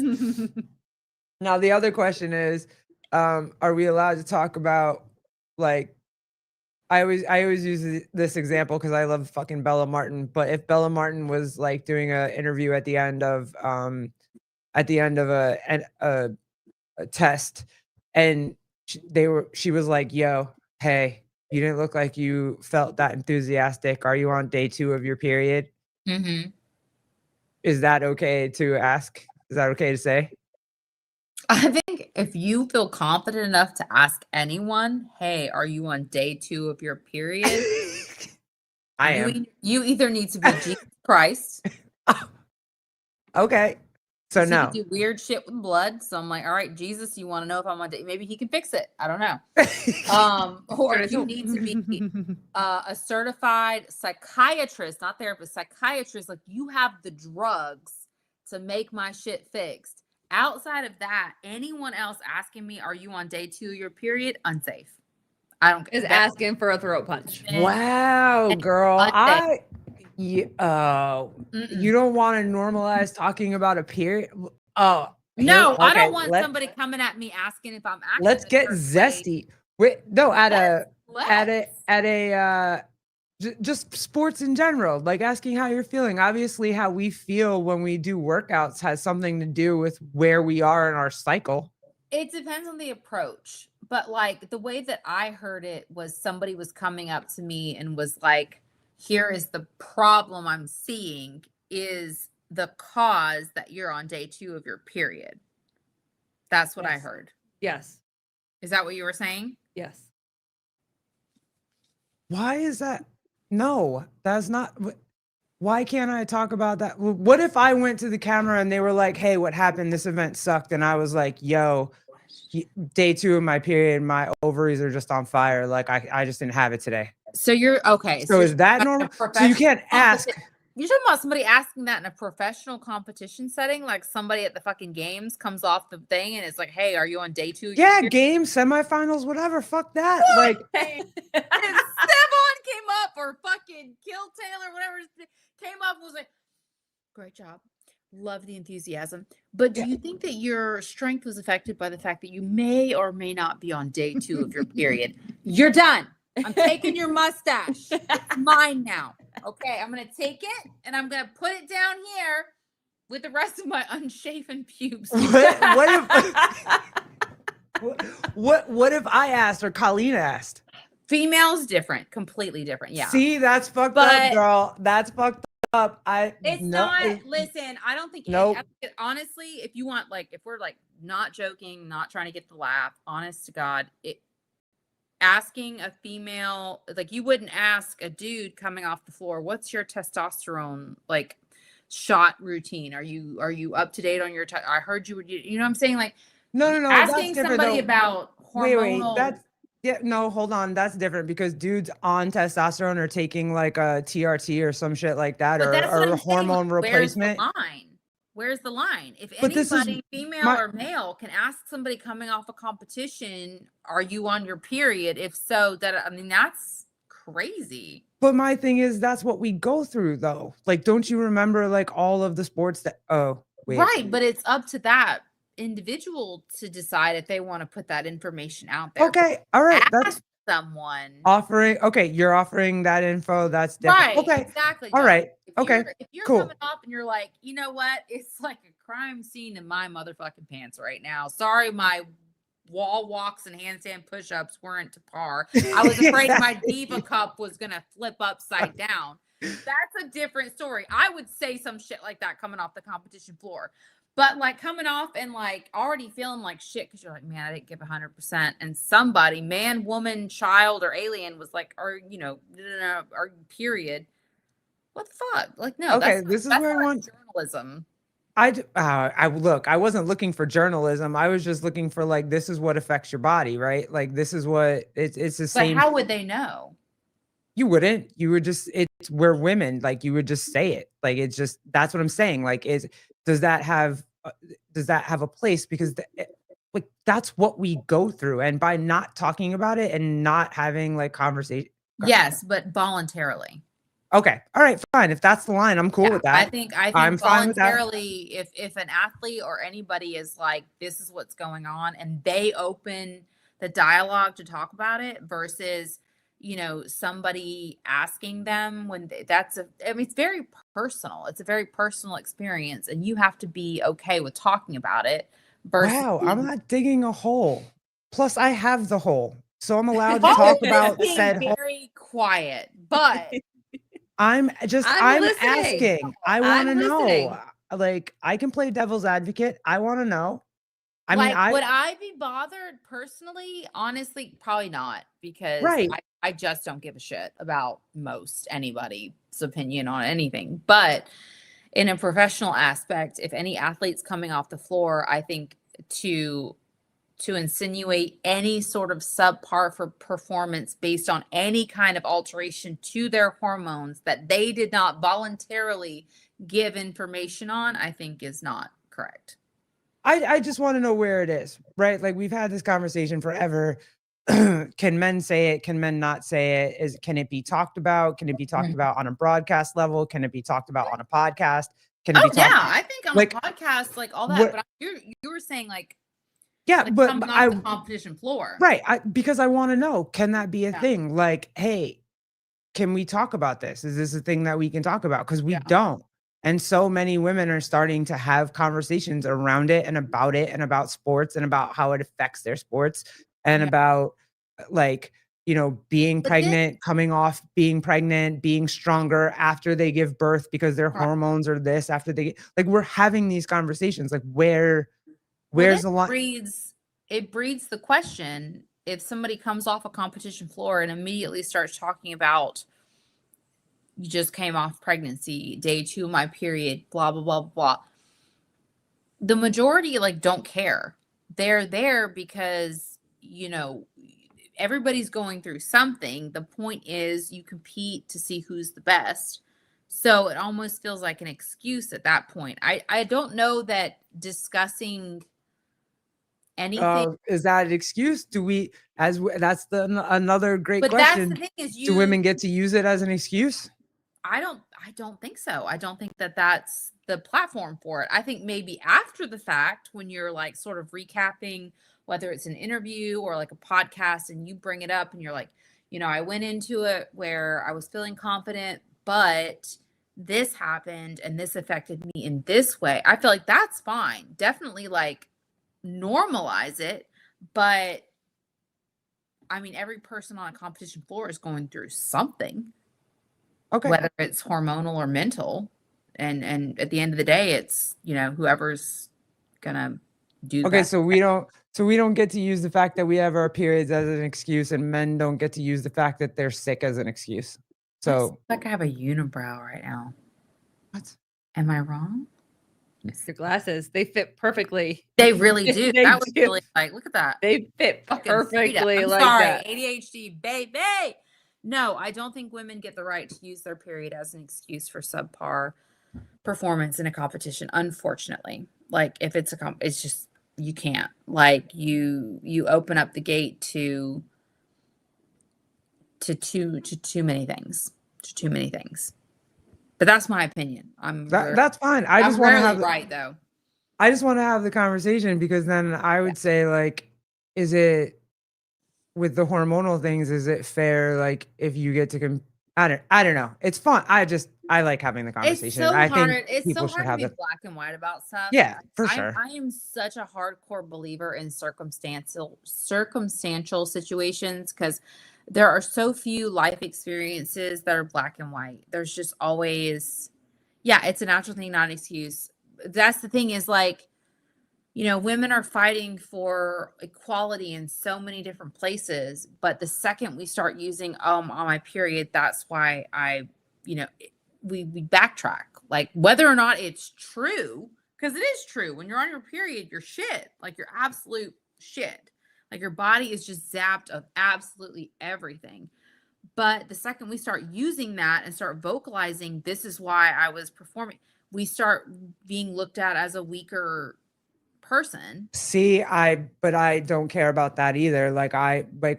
Now the other question is, are we allowed to talk about like? I always use this example because I love fucking Bella Martin. But if Bella Martin was like doing an interview at the end of a test, and she was like, "Yo, hey, you didn't look like you felt that enthusiastic. Are you on day 2 of your period?" Mm-hmm. Is that okay to ask? Is that okay to say? I think if you feel confident enough to ask anyone, "Hey, are you on day 2 of your period?" I am. You either need to be Jesus Christ. Okay. So he no. do weird shit with blood. So I'm like, all right, Jesus, you want to know if I'm on day? Maybe he can fix it. I don't know. Or you need to be a certified psychiatrist, not therapist, psychiatrist. Like you have the drugs to make my shit fixed. Outside of that, anyone else asking me, "Are you on day 2 of your period?" Unsafe. I don't Is asking for a throat punch. Wow, girl. Unsafe. You don't want to normalize talking about a period. Oh, No, I okay, don't want somebody coming at me asking if I'm acting. let's a get certain way. zesty. Wait, no, Let's. just sports in general, like asking how you're feeling. Obviously, how we feel when we do workouts has something to do with where we are in our cycle. It depends on the approach, but like the way that I heard it was somebody was coming up to me and was like, "Here is the problem I'm seeing is the cause that you're on day 2 of your period." That's what I Yes. heard. Yes. Is that what you were saying? Yes. Why is that? No, that's not. Why can't I talk about that? What if I went to the camera and they were like, "Hey, what happened? This event sucked," and I was like, "Yo, day 2 of my period, my ovaries are just on fire. Like I just didn't have it today." So you're okay. So is that normal? So you can't ask. You're talking about somebody asking that in a professional competition setting, like somebody at the fucking games comes off the thing and it's like, "Hey, are you on day 2? Yeah, games, semifinals, whatever. Fuck that. Like, If Stephon came up or fucking Kill Taylor, whatever came up, was like, "Great job. Love the enthusiasm." But do you think that your strength was affected by the fact that you may or may not be on day 2 of your period? You're done. I'm taking your mustache. It's mine now. Okay, I'm gonna take it and I'm gonna put it down here with the rest of my unshaven pubes. what if I asked or Colleen asked? Female's different, completely different. Yeah. See, that's fucked up, girl. That's fucked up. Listen, I don't think honestly, if you want, like, if we're like not joking, not trying to get the laugh, honest to God, asking a female, like, you wouldn't ask a dude coming off the floor, "What's your testosterone like shot routine? Are you up to date on your I heard you were, you know what I'm saying?" Like, no, asking somebody about hormonal. No, hold on. That's different because dudes on testosterone are taking like a TRT or some shit like that, But that's what or I'm hormone saying. replacement. Where's the line? If But this is anybody, female or male, can ask somebody coming off a competition, "Are you on your period?" If so, that's crazy. But my thing is, that's what we go through, though. Like, don't you remember like all of the sports that? Oh, wait. Right, but it's up to that individual to decide if they want to put that information out there. Okay, all right. Ask someone offering. Okay, you're offering that info. That's different. right. Okay, Exactly. all right. If you're Cool. coming up and you're like, "You know what? It's like a crime scene in my motherfucking pants right now. Sorry, my wall walks and handstand push-ups weren't to par. I was afraid my diva cup was gonna flip upside down." That's a different story. I would say some shit like that coming off the competition floor. But like coming off and like already feeling like shit because you're like, "Man, I didn't give 100%." And somebody, man, woman, child, or alien was like, "Or our period." What the fuck? Like, no. Okay, this is where I want journalism. I look. I wasn't looking for journalism. I was just looking for like, this is what affects your body, right? Like, this is what it's the same. But how would they know? You wouldn't. You would just. We're women. Like, you would just say it. Like, it's just. That's what I'm saying. Like, does that have a place? Because like, that's what we go through, and by not talking about it and not having like conversation. Yes, but voluntarily. Okay. All right. Fine. If that's the line, I'm cool Yeah, with that. I think I'm fine with that. voluntarily, if an athlete or anybody is like, this is what's going on, and they open the dialogue to talk about it versus, somebody asking them when it's very personal. It's a very personal experience, and you have to be okay with talking about it. Versus Wow. I'm not digging a hole. Plus, I have the hole. So I'm allowed to Paul talk is about being said hole. very quiet, but I'm listening. asking. I want to I'm listening. know. Like, I can play devil's advocate. I want to know. I mean, would I be bothered personally? Honestly, probably not, because right. I just don't give a shit about most anybody's opinion on anything. But in a professional aspect, if any athlete's coming off the floor, I think to insinuate any sort of subpar for performance based on any kind of alteration to their hormones that they did not voluntarily give information on, I think is not correct. I just want to know where it is, right? Like, we've had this conversation forever. Can men say it? Can men not say it? Can it be talked about? Can it be talked about on a broadcast level? Can it be talked about on a podcast? Can it be talked I think on a podcast, like all that. But you were saying but coming off the competition floor, right? Because I want to know, can that be a thing? Like, hey, can we talk about this? Is this a thing that we can talk about? Because we don't. And so many women are starting to have conversations around it and about sports and about how it affects their sports and about like, being pregnant, coming off being pregnant, being stronger after they give birth because their hormones are this after we're having these conversations. Like, where's the line? It breeds the question, if somebody comes off a competition floor and immediately starts talking about, you just came off pregnancy, day 2 of my period, blah, blah, blah, blah. The majority don't care. They're there because, everybody's going through something. The point is you compete to see who's the best. So it almost feels like an excuse at that point. I don't know that discussing anything. Is that an excuse? That's another great but question. That's the thing is, do women get to use it as an excuse? I don't think so. I don't think that that's the platform for it. I think maybe after the fact, when you're sort of recapping, whether it's an interview or a podcast, and you bring it up and you're like, I went into it where I was feeling confident, but this happened and this affected me in this way. I feel like that's fine. Definitely normalize it. But I mean, every person on a competition floor is going through something. Okay. Whether it's hormonal or mental. And at the end of the day, it's, whoever's gonna do Okay, that. so we don't get to use the fact that we have our periods as an excuse, and men don't get to use the fact that they're sick as an excuse. So I have a unibrow right now. What? Am I wrong? Your glasses, they fit perfectly. They really do. They That was do. really look at that. They fit Fucking perfectly freedom. I'm like sorry, that. ADHD, baby. No, I don't think women get the right to use their period as an excuse for subpar performance in a competition. Unfortunately, if it's it's just, you can't. You open up the gate to too many things. To too many things. But that's my opinion. that's fine. I just want to have right though. I just want to have the conversation, because then I would say, is it, with the hormonal things, is it fair? If you get to I don't know. It's fun. I like having the conversation. It's so I hard. think It's people so should hard to have be it. black and white about stuff. Yeah, for sure. I am such a hardcore believer in circumstantial situations, because there are so few life experiences that are black and white. There's just always, it's a natural thing, not an excuse. That's the thing is women are fighting for equality in so many different places, but the second we start using, on my period, that's why we backtrack, whether or not it's true, because it is true. When you're on your period, you're shit, you're absolute shit. Your body is just zapped of absolutely everything. But the second we start using that and start vocalizing, this is why I was performing, we start being looked at as a weaker person. See, but I don't care about that either. Like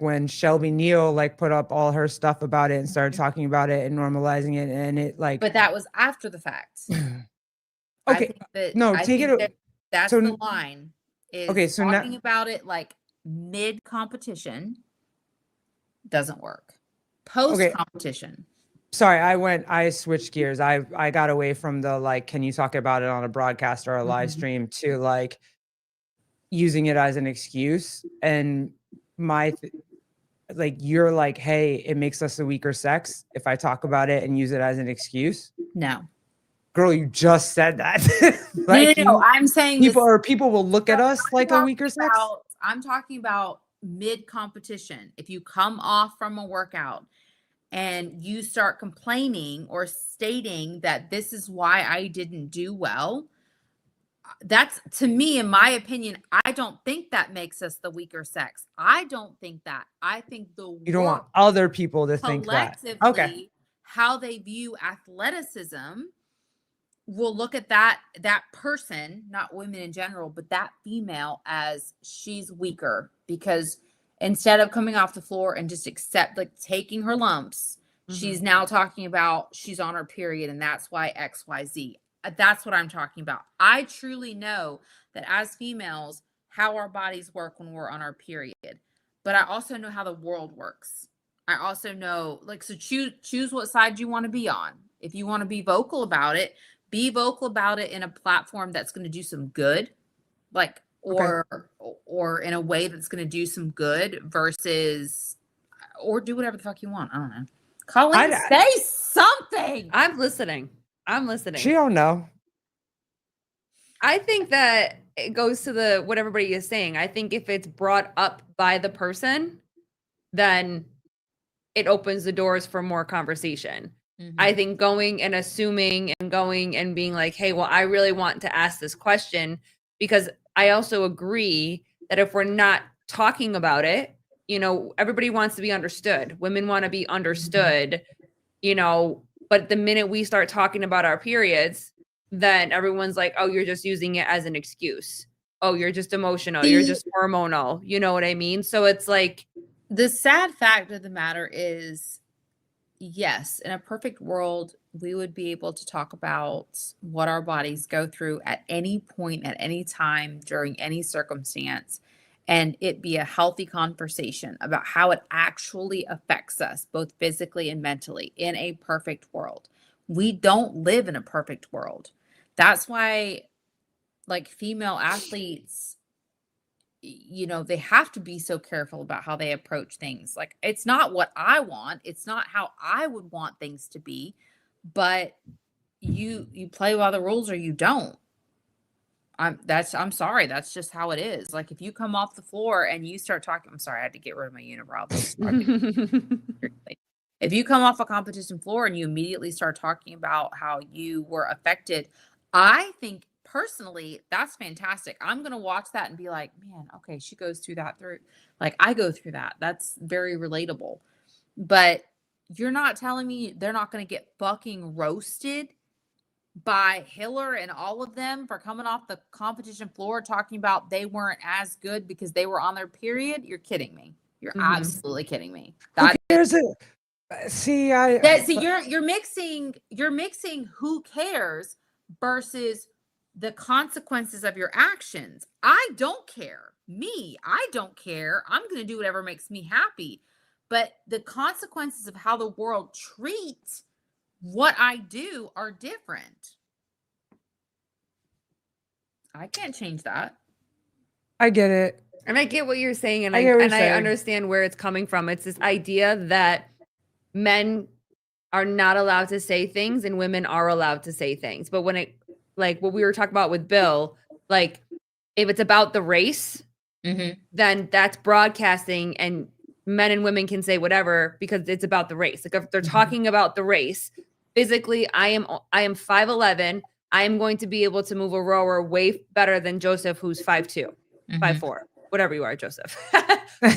when Shelby Neal like put up all her stuff about it and started talking about it and normalizing it, and it like. But that was after the fact. I Okay, think that no, I take think it. that that's so the line. Is okay, so talking now about it like mid competition doesn't work. Post competition. Sorry, I switched gears. I got away from the like, can you talk about it on a broadcast or a live stream to like using it as an excuse. And like, you're like, hey, it makes us a weaker sex if I talk about it and use it as an excuse. No. Girl, you just said that. Like, No, I'm saying people will look at us like a weaker sex. I'm talking about mid competition. If you come off from a workout and you start complaining or stating that this is why I didn't do well, that's, to me, in my opinion, I don't think that makes us the weaker sex. I don't think that. I think You don't want other people to think that. Okay. How they view athleticism will look at that person, not women in general, but that female, as she's weaker, because instead of coming off the floor and just taking her lumps, she's now talking about she's on her period and that's why XYZ. That's what I'm talking about. I truly know that as females, how our bodies work when we're on our period, but I also know how the world works. I also know, so choose what side you want to be on. If you want to be vocal about it, be vocal about it in a platform that's going to do some good, or in a way that's going to do some good versus, or do whatever the fuck you want. I don't know. Colleen, say something. I'm listening. She don't know. I think that it goes to what everybody is saying. I think if it's brought up by the person, then it opens the doors for more conversation. I think going and assuming and going and being like, hey, well, I really want to ask this question, because I also agree that if we're not talking about it, everybody wants to be understood. Women want to be understood, but the minute we start talking about our periods, then everyone's like, oh, you're just using it as an excuse. Oh, you're just emotional. You're just hormonal. You know what I mean? So it's like, the sad fact of the matter is, yes, in a perfect world, we would be able to talk about what our bodies go through at any point, at any time, during any circumstance, and it be a healthy conversation about how it actually affects us, both physically and mentally, in a perfect world. We don't live in a perfect world. That's why, female athletes, they have to be so careful about how they approach things. It's not what I want. It's not how I would want things to be, but you play by the rules or you don't. I'm sorry. That's just how it is. If you come off the floor and you start talking, I'm sorry, I had to get rid of my unibrow. If you come off a competition floor and you immediately start talking about how you were affected, I think personally, that's fantastic. I'm going to watch that and be like, man, okay, she goes through that I go through that. That's very relatable. But you're not telling me they're not going to get fucking roasted by Hiller and all of them for coming off the competition floor talking about they weren't as good because they were on their period? You're kidding me. You're absolutely kidding me. You're mixing who cares versus the consequences of your actions. I don't care. I don't care. I'm going to do whatever makes me happy. But the consequences of how the world treats what I do are different. I can't change that. I get it. And I get what you're saying. And I understand where it's coming from. It's this idea that men are not allowed to say things and women are allowed to say things. But when it, what we were talking about with Bill, if it's about the race, then that's broadcasting and men and women can say whatever because it's about the race. If they're talking about the race, physically, I am 5'11". I am going to be able to move a rower way better than Joseph, who's 5'2", 5'4", whatever you are, Joseph. Baby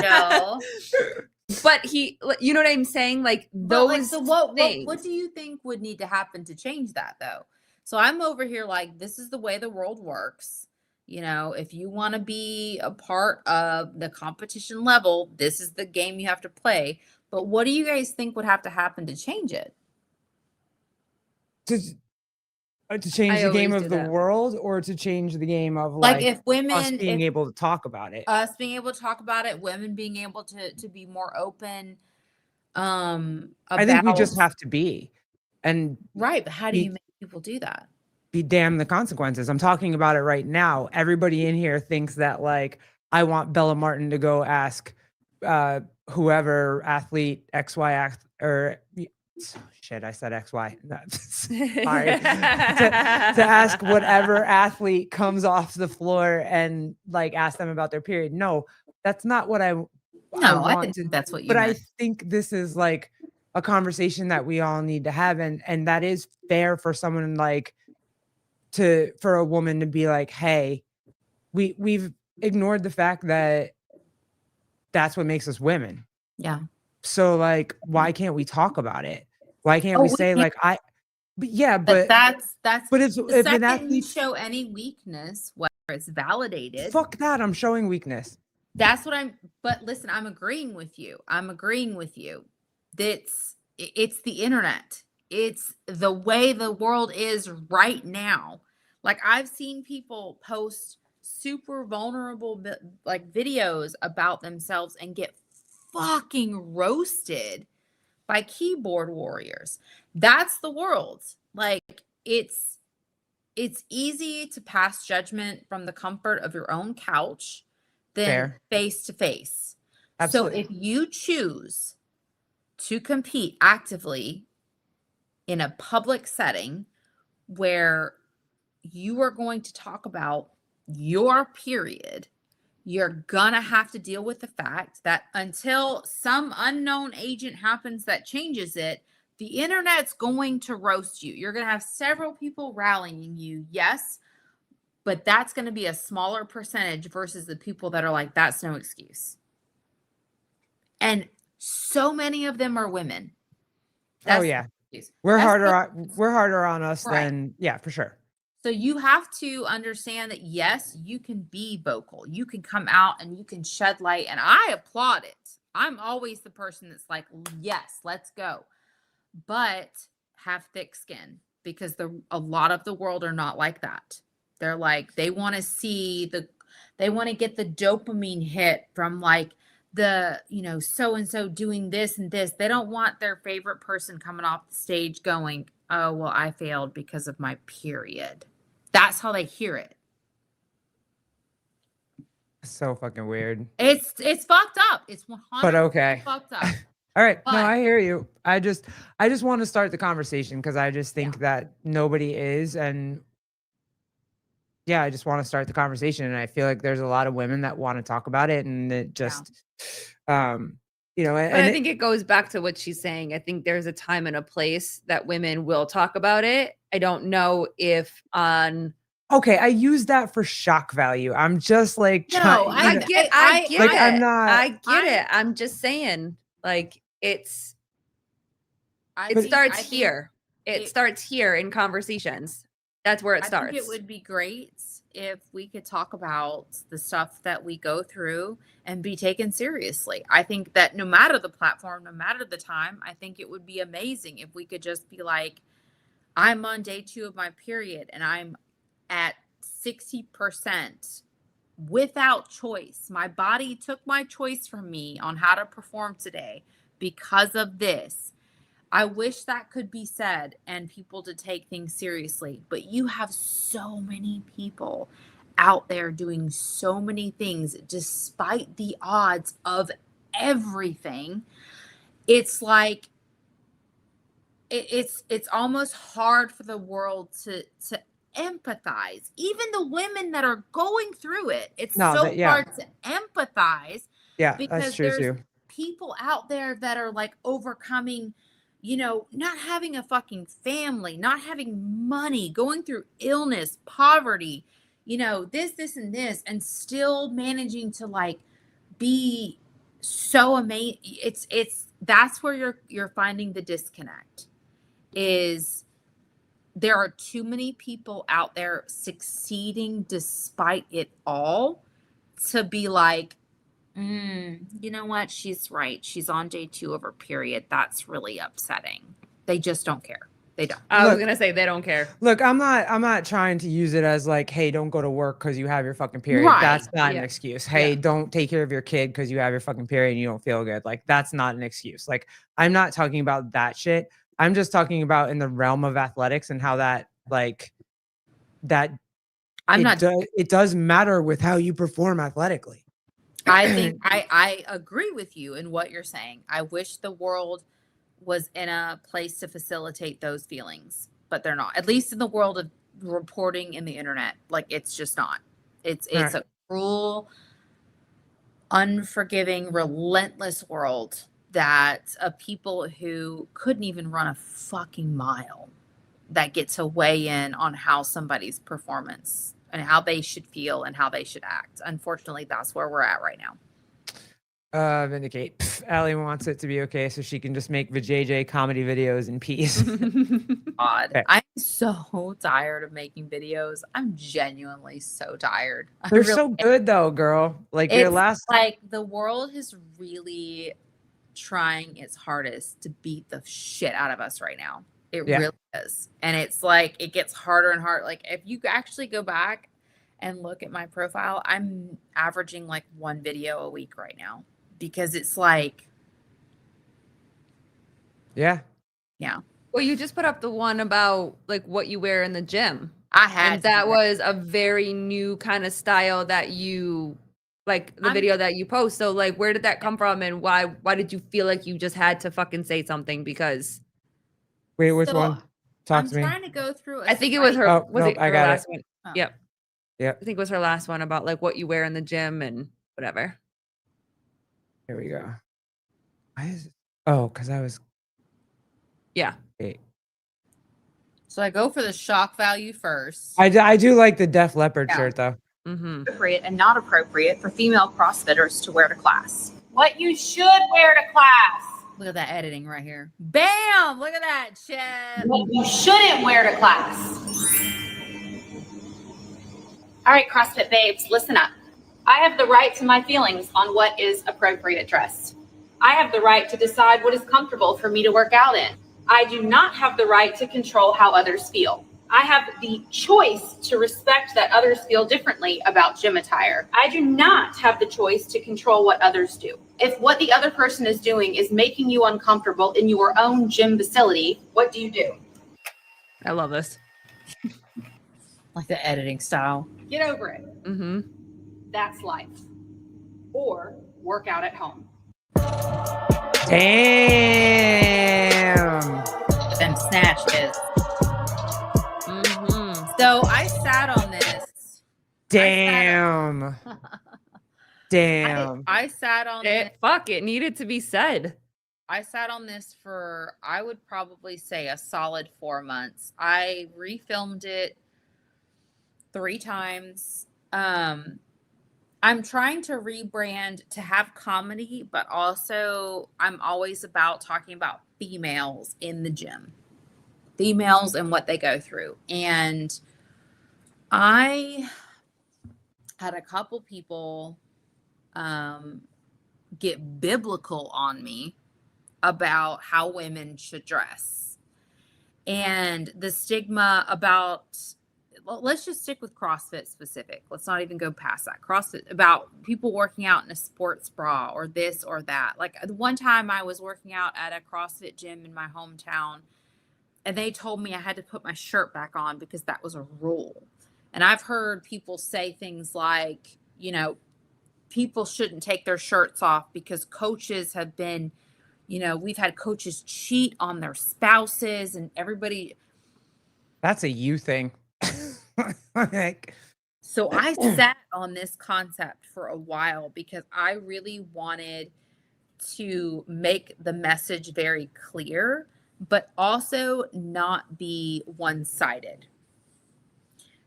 Joe. But you know what I'm saying? Those things. What do you think would need to happen to change that, though? So I'm over here like, this is the way the world works. You know, if you want to be a part of the competition level, this is the game you have to play. But what do you guys think would have to happen to change it? To change I the game always of do the that. world, or to change the game of Like like if us women, being if able to talk about it. us being able to talk about it, women being able to be more open I think we just about have to be, and right, but how do you be make people do that? be damned the consequences. I'm talking about it right now. Everybody in here thinks that like I want Bella Martin to go ask whoever athlete XY or shit, I said XY. Sorry. To ask whatever athlete comes off the floor and like ask them about their period. No, that's not what I No, I want didn't to. think that's what you But I meant. think this is like a conversation that we all need to have, and that is fair for someone like for a woman to be like, hey, we've ignored the fact that that's what makes us women. Yeah. So like, why can't we talk about it? Why can't Oh, we we say can, like but yeah, but that's but if the an second you athlete, show any weakness, whether it's validated, fuck that, I'm showing weakness. that's what but listen, I'm agreeing with you. I'm agreeing with you. It's the internet. It's the way the world is right now. Like I've seen people post super vulnerable like videos about themselves and get fucking roasted by keyboard warriors. That's the world. Like it's easy to pass judgment from the comfort of your own couch than Fair. face to face. Absolutely. So if you choose to compete actively in a public setting where you are going to talk about your period, you're gonna have to deal with the fact that until some unknown agent happens that changes it, the internet's going to roast you. You're gonna have several people rallying you, yes, but that's gonna be a smaller percentage versus the people that are like, that's no excuse. And so many of them are women. Oh That's yeah, no excuse. we're That's harder on us Right. than yeah, for sure. So you have to understand that yes, you can be vocal. You can come out and you can shed light, and I applaud it. I'm always the person that's like, yes, let's go. But have thick skin, because a lot of the world are not like that. They're like, they want to see they want to get the dopamine hit from like the, so and so doing this and this. They don't want their favorite person coming off the stage going, oh, well, I failed because of my period. That's how they hear it. So fucking weird. It's fucked up. It's 100% But okay. fucked up. All right. But No, I hear you. I just want to start the conversation because I just think that nobody is. And yeah, I just want to start the conversation. And I feel like there's a lot of women that want to talk about it. And it just, and I think it goes back to what she's saying. I think there's a time and a place that women will talk about it. I don't know if on. Okay, I use that for shock value. I'm just like, No, I get like, it. I'm not. I get it. I'm just saying, like, it starts here. It starts here in conversations. That's where it starts. I think it would be great if we could talk about the stuff that we go through and be taken seriously. I think that no matter the platform, no matter the time, I think it would be amazing if we could just be like, I'm on day 2 of my period and I'm at 60% without choice. My body took my choice from me on how to perform today because of this. I wish that could be said and people to take things seriously, but you have so many people out there doing so many things despite the odds of everything. It's like it's almost hard for the world to empathize. Even the women that are going through it, it's hard to empathize. Yeah, because that's true there's too. people out there that are like overcoming, not having a fucking family, not having money, going through illness, poverty, this and this, and still managing to like be so amazing. It's that's where you're finding the disconnect is there are too many people out there succeeding despite it all to be like, you know what? She's right. She's on day 2 of her period. That's really upsetting. They just don't care. They don't. I was Look- gonna say they don't care. Look, I'm not trying to use it as like, hey, don't go to work because you have your fucking period. Right. That's not Yeah. an excuse. Hey, don't take care of your kid because you have your fucking period and you don't feel good. Like, that's not an excuse. Like, I'm not talking about that shit. I'm just talking about in the realm of athletics and how that like that it does matter with how you perform athletically. I think I agree with you in what you're saying. I wish the world was in a place to facilitate those feelings, but they're not. At least in the world of reporting in the internet, like it's just not. It's Right. a cruel, unforgiving, relentless world that of people who couldn't even run a fucking mile that get to weigh in on how somebody's performance and how they should feel and how they should act. Unfortunately, that's where we're at right now. Vindicate. Pff, Allie wants it to be okay so she can just make JJ comedy videos in peace. God, Okay. I'm so tired of making videos. I'm genuinely so tired. I They're really so am. good though, girl. Like your It's last like the world is really trying its hardest to beat the shit out of us right now. It Yeah. really is. And it's like it gets harder and harder. Like if you actually go back and look at my profile, I'm averaging like 1 video a week right now because it's like, yeah. yeah, Well, you just put up the one about like what you wear in the gym. I had And to do that was a very new kind of style that you like the I'm- video that you post. So like where did that come from and why did you feel like you just had to fucking say something? Because Wait, which So, one? Talk I'm to me. trying to go through a I think it was her Oh, was nope, it I her got it. last one? Oh. Yep. Yep. I think it was her last one about like what you wear in the gym and whatever. Here we go. Why is it? Oh, because I was Yeah. wait. So I go for the shock value first. I do like the Def Leppard Yeah. shirt though. Mm-hmm. Appropriate and not appropriate for female CrossFitters to wear to class. What you should wear to class. Look at that editing right here. Bam! Look at that, Chad. What you shouldn't wear to class. All right, CrossFit babes, listen up. I have the right to my feelings on what is appropriate dress. I have the right to decide what is comfortable for me to work out in. I do not have the right to control how others feel. I have the choice to respect that others feel differently about gym attire. I do not have the choice to control what others do. If what the other person is doing is making you uncomfortable in your own gym facility, what do you do? I love this. Like the editing style. Get over it. Mm-hmm. That's life. Or work out at home. Damn. Then snatch is. Mm-hmm. So I sat on this. Damn. Damn. I sat on this. It needed to be said. I sat on this for, I would probably say, a solid 4 months. I refilmed it 3 times. I'm trying to rebrand to have comedy, but also I'm always about talking about females in the gym, females and what they go through. And I had a couple people get biblical on me about how women should dress and the stigma about, well, let's just stick with CrossFit specific. Let's not even go past that. CrossFit, about people working out in a sports bra or this or that. Like one time I was working out at a CrossFit gym in my hometown and they told me I had to put my shirt back on because that was a rule. And I've heard people say things like, you know, people shouldn't take their shirts off because coaches have been, you know, we've had coaches cheat on their spouses and everybody. That's a you thing. Like, so I sat on this concept for a while because I really wanted to make the message very clear, but also not be one-sided.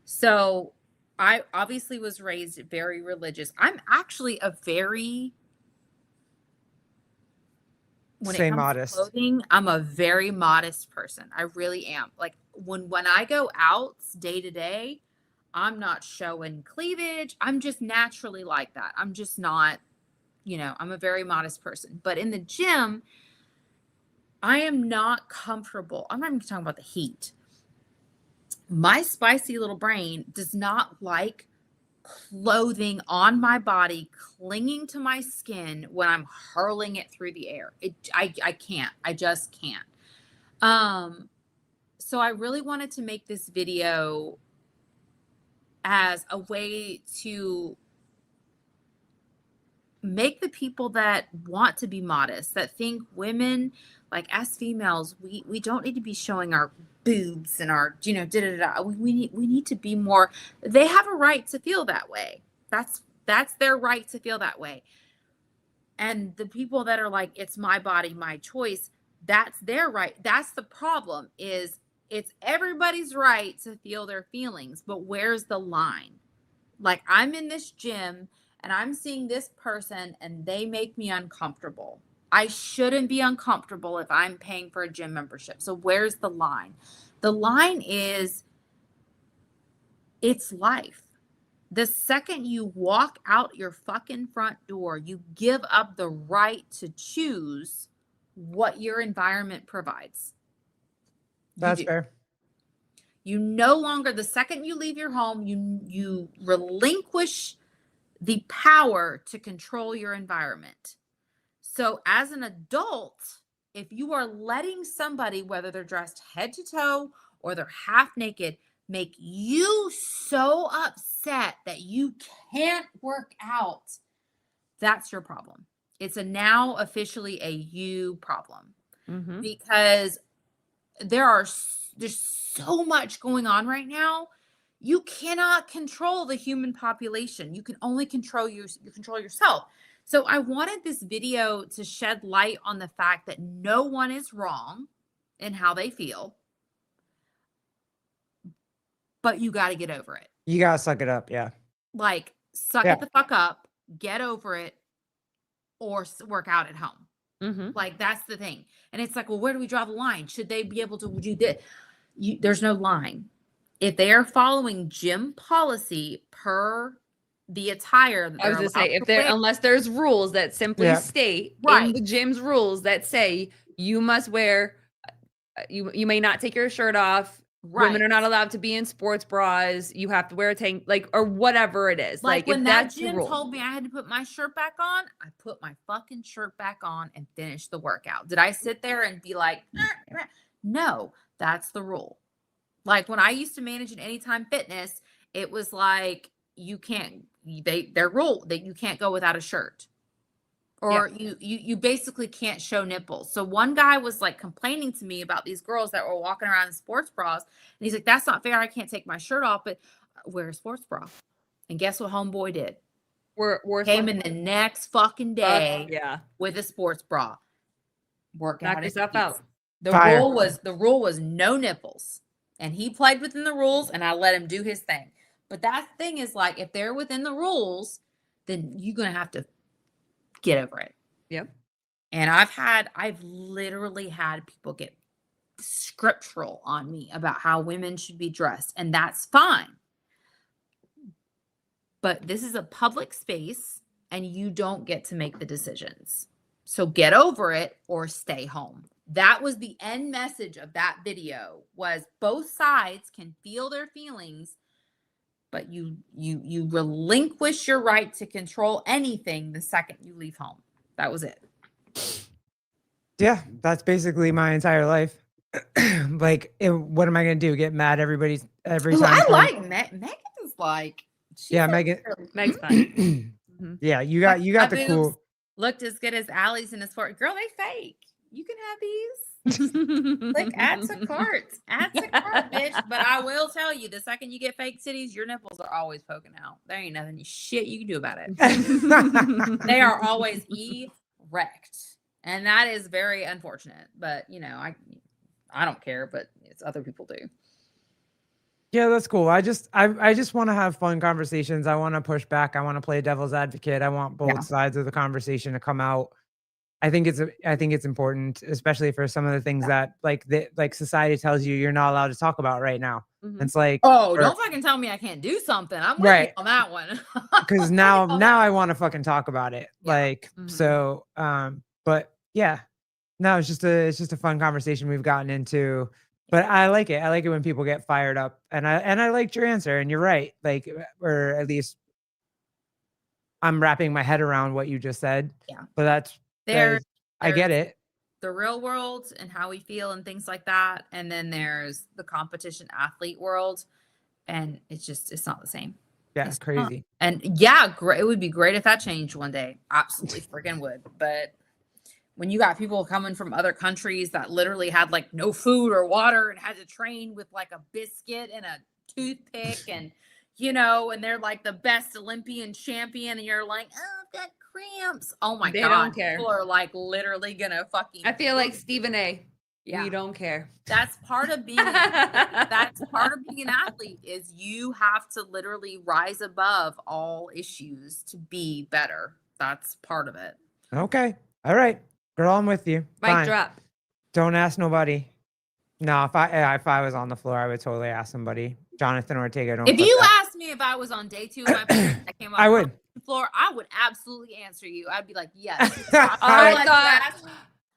So I obviously was raised very religious. I'm actually a very, when say it comes modest. to clothing, I'm a very modest person. I really am. Like when I go out day to day, I'm not showing cleavage. I'm just naturally like that. I'm just not, I'm a very modest person. But in the gym, I am not comfortable. I'm not even talking about the heat. My spicy little brain does not like clothing on my body clinging to my skin when I'm hurling it through the air. I can't. I just can't. So I really wanted to make this video as a way to make the people that want to be modest, that think women, like as females, we don't need to be showing our boobs and our, we need to be more, they have a right to feel that way. That's their right to feel that way. And the people that are like, it's my body, my choice, that's their right. That's the problem, is it's everybody's right to feel their feelings, but where's the line? Like, I'm in this gym and I'm seeing this person and they make me uncomfortable. I shouldn't be uncomfortable if I'm paying for a gym membership. So where's the line? The line is, it's life. The second you walk out your fucking front door, you give up the right to choose what your environment provides. That's fair. You no longer, the second you leave your home, you relinquish the power to control your environment. So as an adult, if you are letting somebody, whether they're dressed head to toe or they're half naked, make you so upset that you can't work out, that's your problem. It's now officially a you problem. Mm-hmm. Because there's so much going on right now. You cannot control the human population. You can only control yourself. So I wanted this video to shed light on the fact that no one is wrong in how they feel, but you got to get over it. You got to suck it up. Yeah. Like, suck it the fuck up, get over it, or work out at home. Mm-hmm. Like, that's the thing. And it's like, well, where do we draw the line? Should they be able to do this? There's no line. If they are following gym policy per the attire that I was going to say, if there, unless there's rules that simply state in the gym's rules that say you must wear, you may not take your shirt off. Right. Women are not allowed to be in sports bras. You have to wear a tank, like, or whatever it is. Like when if that that's gym the rule. told me I had to put my shirt back on, I put my fucking shirt back on and finished the workout. Did I sit there and be like, no, that's the rule. Like when I used to manage an Anytime Fitness, it was like, their rule that you can't go without a shirt. Or you basically can't show nipples. So one guy was like complaining to me about these girls that were walking around in sports bras. And he's like, that's not fair. I can't take my shirt off, but wear a sports bra. And guess what homeboy did? Came in the next fucking day with a sports bra. Work out yourself out. The rule was no nipples. And he played within the rules and I let him do his thing. But that thing is like, if they're within the rules, then you're going to have to get over it. Yep. And I've literally had people get scriptural on me about how women should be dressed, and that's fine. But this is a public space and you don't get to make the decisions. So get over it or stay home. That was the end message of that video, was both sides can feel their feelings, but you relinquish your right to control anything the second you leave home. That was it. Yeah, that's basically my entire life. Like, what am I going to do? Get mad every time? I like Megan. Is like, Megan. Meg's fine. Yeah, you got the cool. Looked as good as Allie's in the sport. Girl, they fake. You can have these. Like, add to cart. Add to cart, bitch. But I will tell you, the second you get fake titties, your nipples are always poking out. There ain't nothing shit you can do about it. They are always erect. And that is very unfortunate. But, I don't care, but it's other people do. Yeah, that's cool. I just want to have fun conversations. I want to push back. I want to play devil's advocate. I want both sides of the conversation to come out. I think it's important, especially for some of the things that like society tells you you're not allowed to talk about right now. Mhm. It's like, Oh, don't fucking tell me I can't do something. I'm with you on that one. because now I want to fucking talk about it. Yeah. Like so, but yeah, no, it's just a fun conversation we've gotten into. But I like it. I like it when people get fired up, and I liked your answer. And you're right, like, or at least I'm wrapping my head around what you just said. Yeah, but I get it. The real world and how we feel and things like that, and then there's the competition athlete world, and it's not the same. Yeah, it's crazy. Not. And yeah, great. It would be great if that changed one day. Absolutely freaking would. But when you got people coming from other countries that literally had like no food or water and had to train with like a biscuit and a toothpick and and they're like the best Olympian champion, and you're like, oh, I've got cramps. Oh my They God. don't care. People are like literally gonna fucking. I feel like Stephen A. Yeah. We don't care. That's part of being that's part of being an athlete is you have to literally rise above all issues to be better. That's part of it. Okay. All right. Girl, I'm with you. Mic Fine. drop. Don't ask nobody. No, if I was on the floor, I would totally ask somebody. Jonathan Ortega. Don't If put you that. asked me if I was on day 2 of my parents that came up I on would. the floor, I would absolutely answer you. I'd be like, yes.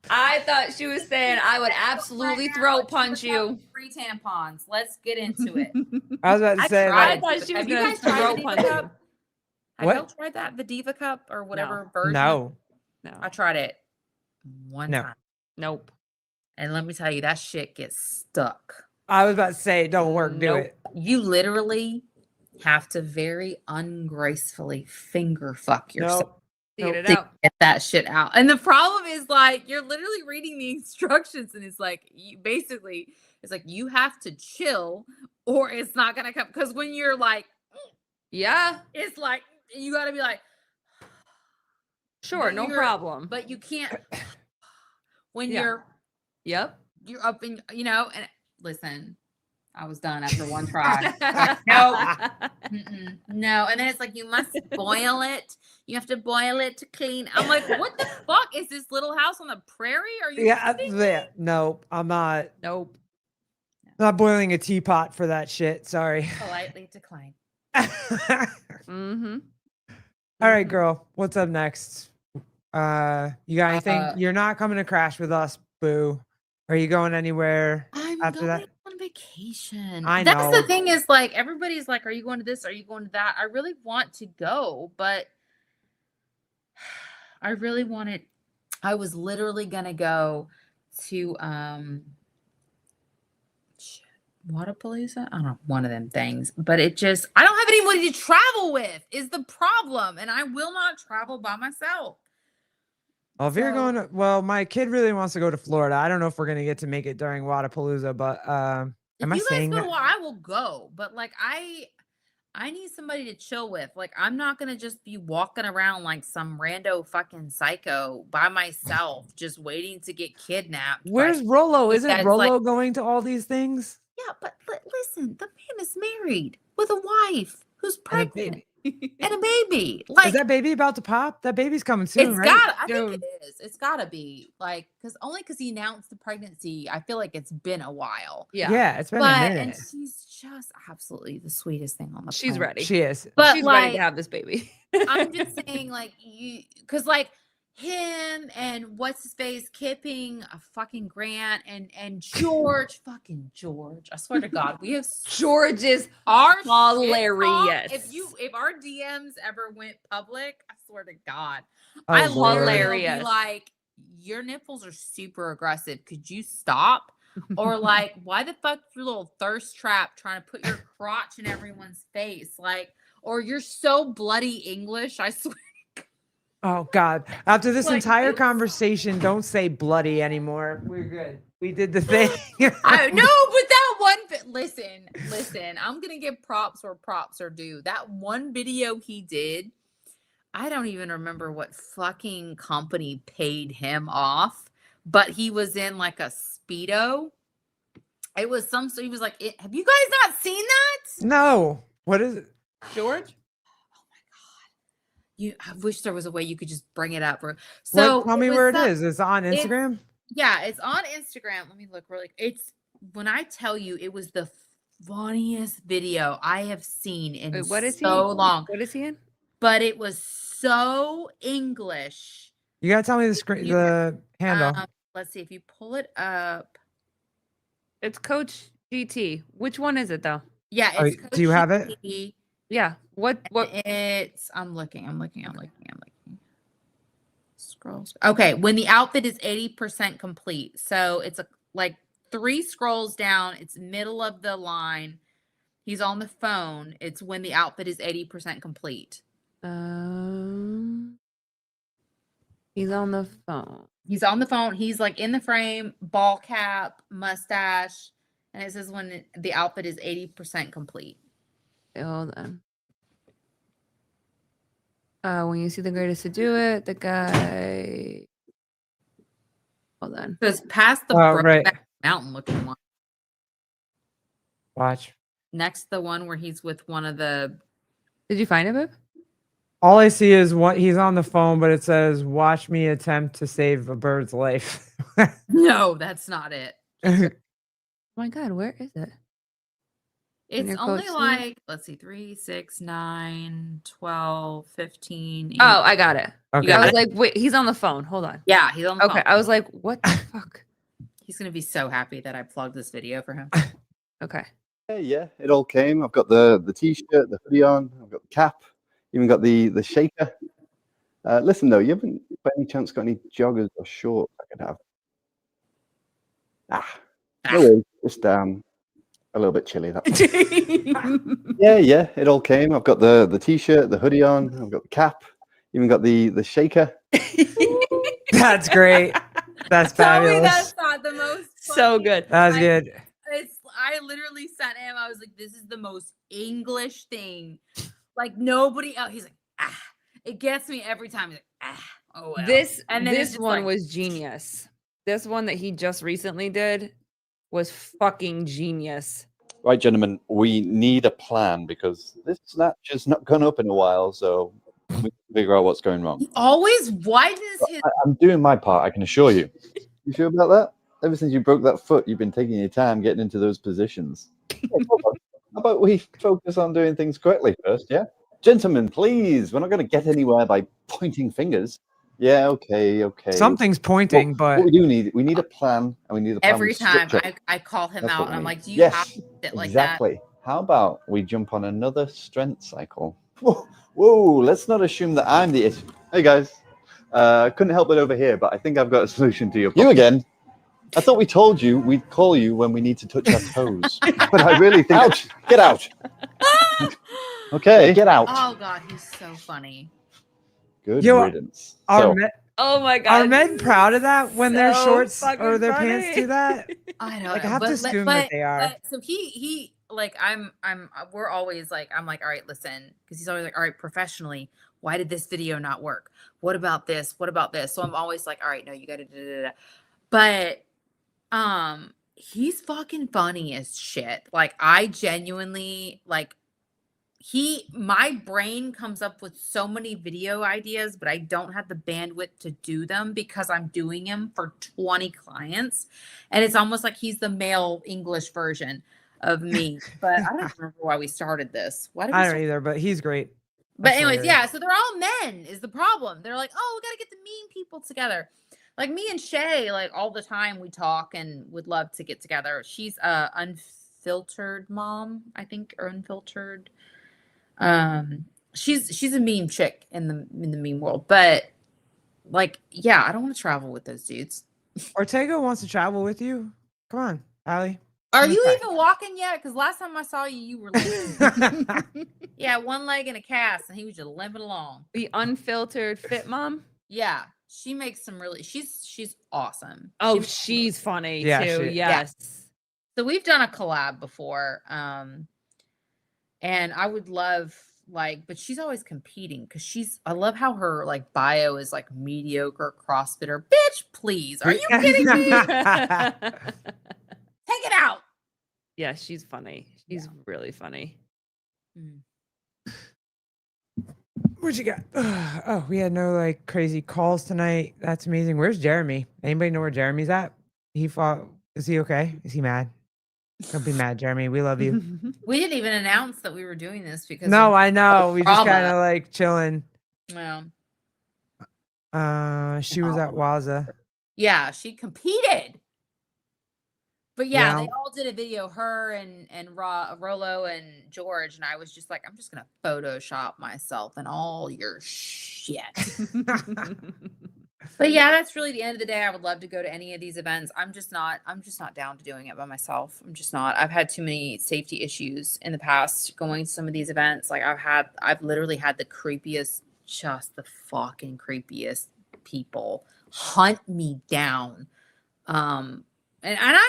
I thought she was saying I would absolutely throat punch you. Free tampons. Let's get into it. I was about to say. I Like, thought she was Have you going guys to tried throat the punch Diva you. Cup? Have What? y'all tried that? The Diva Cup or whatever version? no. No. I tried it one No. time. Nope. And let me tell you, that shit gets stuck. I was about to say, don't work. Do Nope. it. You literally have to very ungracefully finger fuck yourself Nope. Get it to out. get that shit out. And the problem is like you're literally reading the instructions and it's like it's like you have to chill or it's not gonna come. Because when you're like, Yeah. it's like you gotta be like, Sure. but No you're- problem. but you can't when Yeah. you're Yep. up in and listen, I was done after one try. Like, no. No, and then it's like you must boil it. You have to boil it to clean. I'm like, what the fuck is this Little House on the Prairie? Are you kidding me? Yeah. No, I'm not. Nope. Not boiling a teapot for that shit. Sorry. Politely decline. Mm-hmm. All right, girl. What's up next? You got anything? You're not coming to crash with us, boo. Are you going anywhere I'm after going that? on vacation. I That's know. the thing is like everybody's like, are you going to this? Are you going to that? I really want to go, but I really wanted. I was literally gonna go to Wadapalooza. I don't know, one of them things, but I don't have anybody to travel with is the problem, and I will not travel by myself. Well, if you're So- going to, well, my kid really wants to go to Florida. I don't know if we're gonna get to make it during Wadapalooza, but am If I you guys saying go, that? well, I will go, but like I need somebody to chill with. Like I'm not gonna just be walking around like some rando fucking psycho by myself, just waiting to get kidnapped. Where's like, Rolo? Isn't that's Rolo like- going to all these things? yeah, but listen, the man is married with a wife who's And a pregnant baby. and a baby. Like Is that baby about to pop? That baby's coming soon, it's right? gotta. I think Dude. it is. It's gotta be like because he announced the pregnancy. I feel like it's been a while. Yeah. It's been a But and minute. she's just absolutely the sweetest thing on the She's planet. ready. She is. But She's ready like, to have this baby. I'm just saying, like, because like him and what's his face, Kipping, a fucking Grant, and George, fucking George. I swear to God, we have George is our shit talk, hilarious. If our DMs ever went public, I swear to God, Oh, I Lord. literally will be Hilarious. like, your nipples are super aggressive. Could you stop? Or like, why the fuck your little thirst trap trying to put your crotch in everyone's face? Like, or you're so bloody English. I swear. Oh God! After this Like, entire it's- conversation, don't say bloody anymore. We're good. We did the thing. I know, but that one. Listen. I'm gonna give props where props are due. That one video he did, I don't even remember what fucking company paid him off, but he was in like a Speedo. It was some. So he was like, have you guys not seen that? No. What is it? George? I wish there was a way you could just bring it up. So Tell me where it is. It's on Instagram. Yeah, it's on Instagram. Let me look really. It's when I tell you, it was the funniest video I have seen in so long. What is he in? But it was so English. You gotta tell me the handle. Let's see if you pull it up. It's Coach GT. Which one is it though? Yeah, it's Coach do you have GT. it? Yeah. What? It's. I'm looking. Scrolls. Okay, when the outfit is 80% complete. So it's like 3 scrolls down. It's middle of the line. He's on the phone. It's when the outfit is 80% complete. He's on the phone. He's on the phone. He's like in the frame, ball cap, mustache, and it says when the outfit is 80% complete. Okay, hold on. When you see the greatest to do it, the guy. Hold on. Just past the right. mountain looking one. Watch. Next, the one where he's with one of the. Did you find it, babe? All I see is what he's on the phone, but it says, "Watch me attempt to save a bird's life." No, that's not it. Oh my God, where is it? It's only like, let's see, 3, 6, 9, 12, 15. 8. Oh, I got it. Okay. I was like, wait, he's on the phone. Hold on. Yeah, he's on the phone. Okay, I was like, what the fuck? He's going to be so happy that I plugged this video for him. Okay. Yeah, it all came. I've got the t-shirt, the hoodie on, I've got the cap, even got the shaker. Listen though, you haven't by any chance got any joggers or shorts I could have? No worries. Just a little bit chilly. That's yeah, it all came. I've got the t-shirt, the hoodie on, I've got the cap, even got the shaker. That's great. That's fabulous. Tell me that's not the most so good. That's good. I literally sent him. I was like, "This is the most English thing." Like nobody else. He's like, It gets me every time. He's like, Oh well. This and then this one was genius. This one that he just recently did was fucking genius. Right, gentlemen, we need a plan because this snatch has not gone up in a while, so we need to figure out what's going wrong. He always widens his. I'm doing my part, I can assure you. You sure about that? Ever since you broke that foot, you've been taking your time getting into those positions. How about we focus on doing things correctly first, yeah? Gentlemen, please, we're not going to get anywhere by pointing fingers. Yeah, okay. Something's pointing, but what we do need, we need a plan, and we need a plan. Every time I call him out, and I'm like, "Do you have to sit like that?" Exactly. How about we jump on another strength cycle? Whoa, let's not assume that I'm the issue. Hey guys, couldn't help it over here, but I think I've got a solution to your problem. You again? I thought we told you we'd call you when we need to touch our toes. But I really think... Out! Get out! Okay, get out. Oh, God, he's so funny. Good riddance. Oh my God. Are men proud of that when their So shorts fucking or their funny. pants do that? I know. Like, I have to assume that they are. So he like, we're always like, I'm like, all right, listen, because he's always like, all right, professionally, why did this video not work? What about this? What about this? So I'm always like, all right, no, you got to But he's fucking funny as shit. Like I genuinely like my brain comes up with so many video ideas, but I don't have the bandwidth to do them because I'm doing them for 20 clients. And it's almost like he's the male English version of me. But I don't remember why we started this. Why did we I don't either, but he's great. But anyways, yeah, so they're all men is the problem. They're like, oh, we got to get the mean people together. Like me and Shay, like all the time we talk and would love to get together. She's a unfiltered mom, I think, or unfiltered. She's a meme chick in the meme world, but like, yeah, I don't want to travel with those dudes. Ortega wants to travel with you. Come on, Allie. Are you even walking yet? Because last time I saw you, you were limping. Yeah, one leg in a cast, and he was just limping along. The unfiltered fit mom. Yeah, she makes some really. She's awesome. Oh, she's funny Yeah, too. she- Yes. So we've done a collab before, and I would love but she's always competing because I love how her like bio is like mediocre CrossFitter. Bitch, please, are you kidding me? Take it out. Yeah, she's funny. She's really funny. What you got? Oh, we had no like crazy calls tonight. That's amazing. Where's Jeremy? Anybody know where Jeremy's at? He fought. Is he okay? Is he mad? Don't be mad, Jeremy. We love you. We didn't even announce that we were doing this because No, of I know. We just drama. kind of like chilling. Well, She was at Waza. yeah, she competed. But yeah, Yeah. they all did a video, her and Rolo and George, and I was just like, I'm just gonna Photoshop myself and all your shit. But yeah, that's really the end of the day. I would love to go to any of these events. I'm just not down to doing it by myself. I'm just not. I've had too many safety issues in the past going to some of these events. Like I've literally had the creepiest, just the fucking creepiest people hunt me down. And I'm not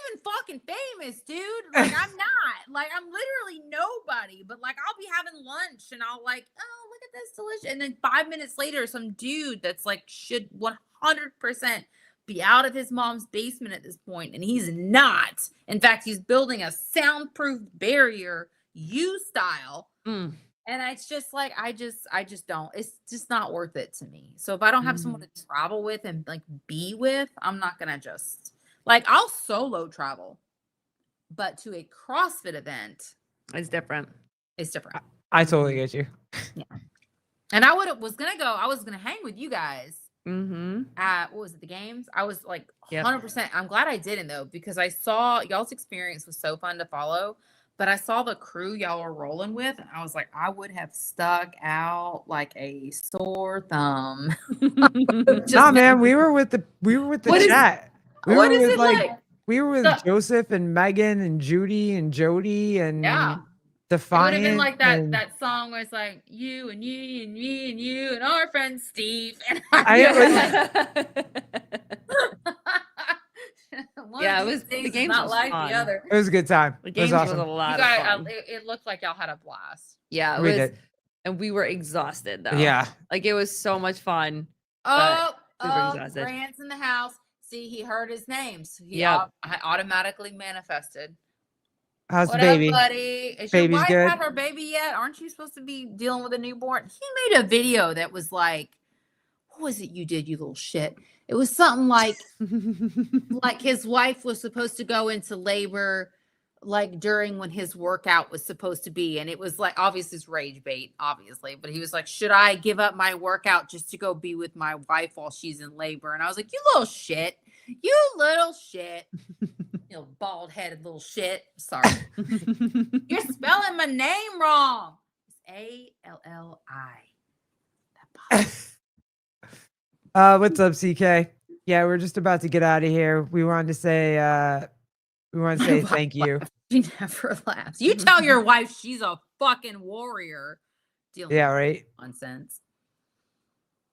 even fucking famous, dude. Like I'm not. Like I'm literally nobody. But like I'll be having lunch and I'll like, oh, look at this delicious. And then 5 minutes later, some dude that's like should 100% be out of his mom's basement at this point, and he's not. In fact, he's building a soundproof barrier, U style. And it's just like I just don't. It's just not worth it to me. So if I don't have someone to travel with and like be with, I'm not gonna just. Like I'll solo travel, but to a CrossFit event, it's different. It's different. I totally get you. Yeah. And I was gonna hang with you guys. At what was it, the games? I was like 100%. I'm glad I didn't though, because I saw y'all's experience was so fun to follow. But I saw the crew y'all were rolling with, and I was like, I would have stuck out like a sore thumb. Nah, man, we were with the chat. We were with Joseph and Megan and Judy and Jody and Defiant. It would have been like that song where it's like you and you and me and you and our friend Steve and yeah, it was the games not was like fun. the other. It was a good time. The It was games awesome. was a lot You of guys, fun. it looked like y'all had a blast. Yeah, it We was, did. and we were exhausted though. Yeah. Like it was so much fun. Oh, super exhausted. Grant's in the house. See, he heard his name. So he Yep. automatically manifested. How's What the baby? up, buddy? Is Baby's your wife good. had her baby yet? Aren't you supposed to be dealing with a newborn? He made a video that was like, what was it you did, you little shit? It was something like his wife was supposed to go into labor like during when his workout was supposed to be. And it was like, obviously it's rage bait, obviously. But he was like, should I give up my workout just to go be with my wife while she's in labor? And I was like, you little shit. You little shit. You know, bald-headed little shit. Sorry. You're spelling my name wrong. It's A-L-L-I. What's up, CK? Yeah, we're just about to get out of here. We wanted to say thank you. She never laughs. You tell your wife she's a fucking warrior. Yeah, right. Nonsense.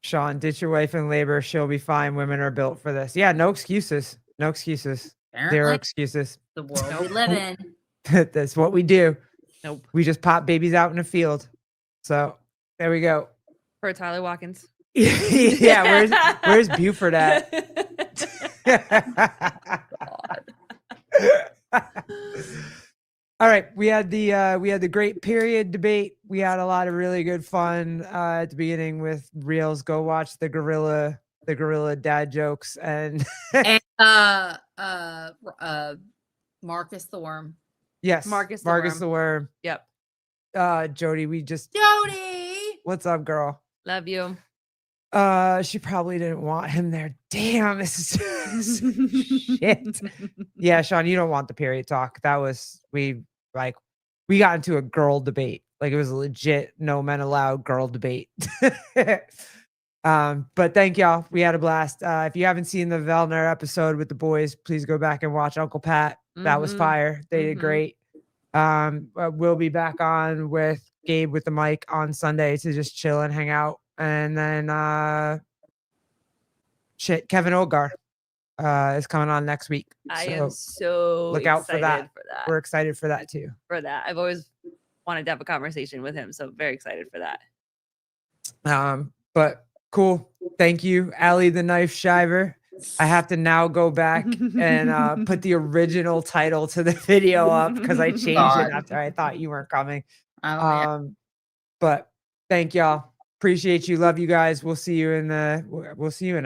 Sean, ditch your wife in labor. She'll be fine. Women are built for this. Yeah, no excuses. No excuses. Zero Apparently, excuses. the world we live in. That's what we do. Nope. We just pop babies out in the field. So there we go. For Tyler Watkins. Yeah, where's Buford at? All right, we had the great period debate. We had a lot of really good fun at the beginning with reels. Go watch the gorilla dad jokes and Marcus the Worm. yes, Marcus the Worm. Yep. Jody, Jody, what's up, girl? Love you. She probably didn't want him there. Damn, this is shit. Yeah, Sean, you don't want the period talk. That was we got into a girl debate. Like it was a legit no men allowed girl debate. But thank y'all. We had a blast. If you haven't seen the Velner episode with the boys, please go back and watch Uncle Pat. That was fire. They did great. We'll be back on with Gabe with the mic on Sunday to just chill and hang out. And then Kevin Olgar is coming on next week. I am so look out for that. for that. We're excited for that too. I've always wanted to have a conversation with him, so very excited for that. But cool. Thank you, Allie the Knife Shiver. I have to now go back and put the original title to the video up because I changed it after I thought you weren't coming. But thank y'all. Appreciate you. Love you guys. We'll see you in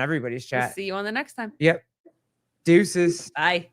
everybody's We'll chat. see you on the next time. Yep. Deuces. Bye.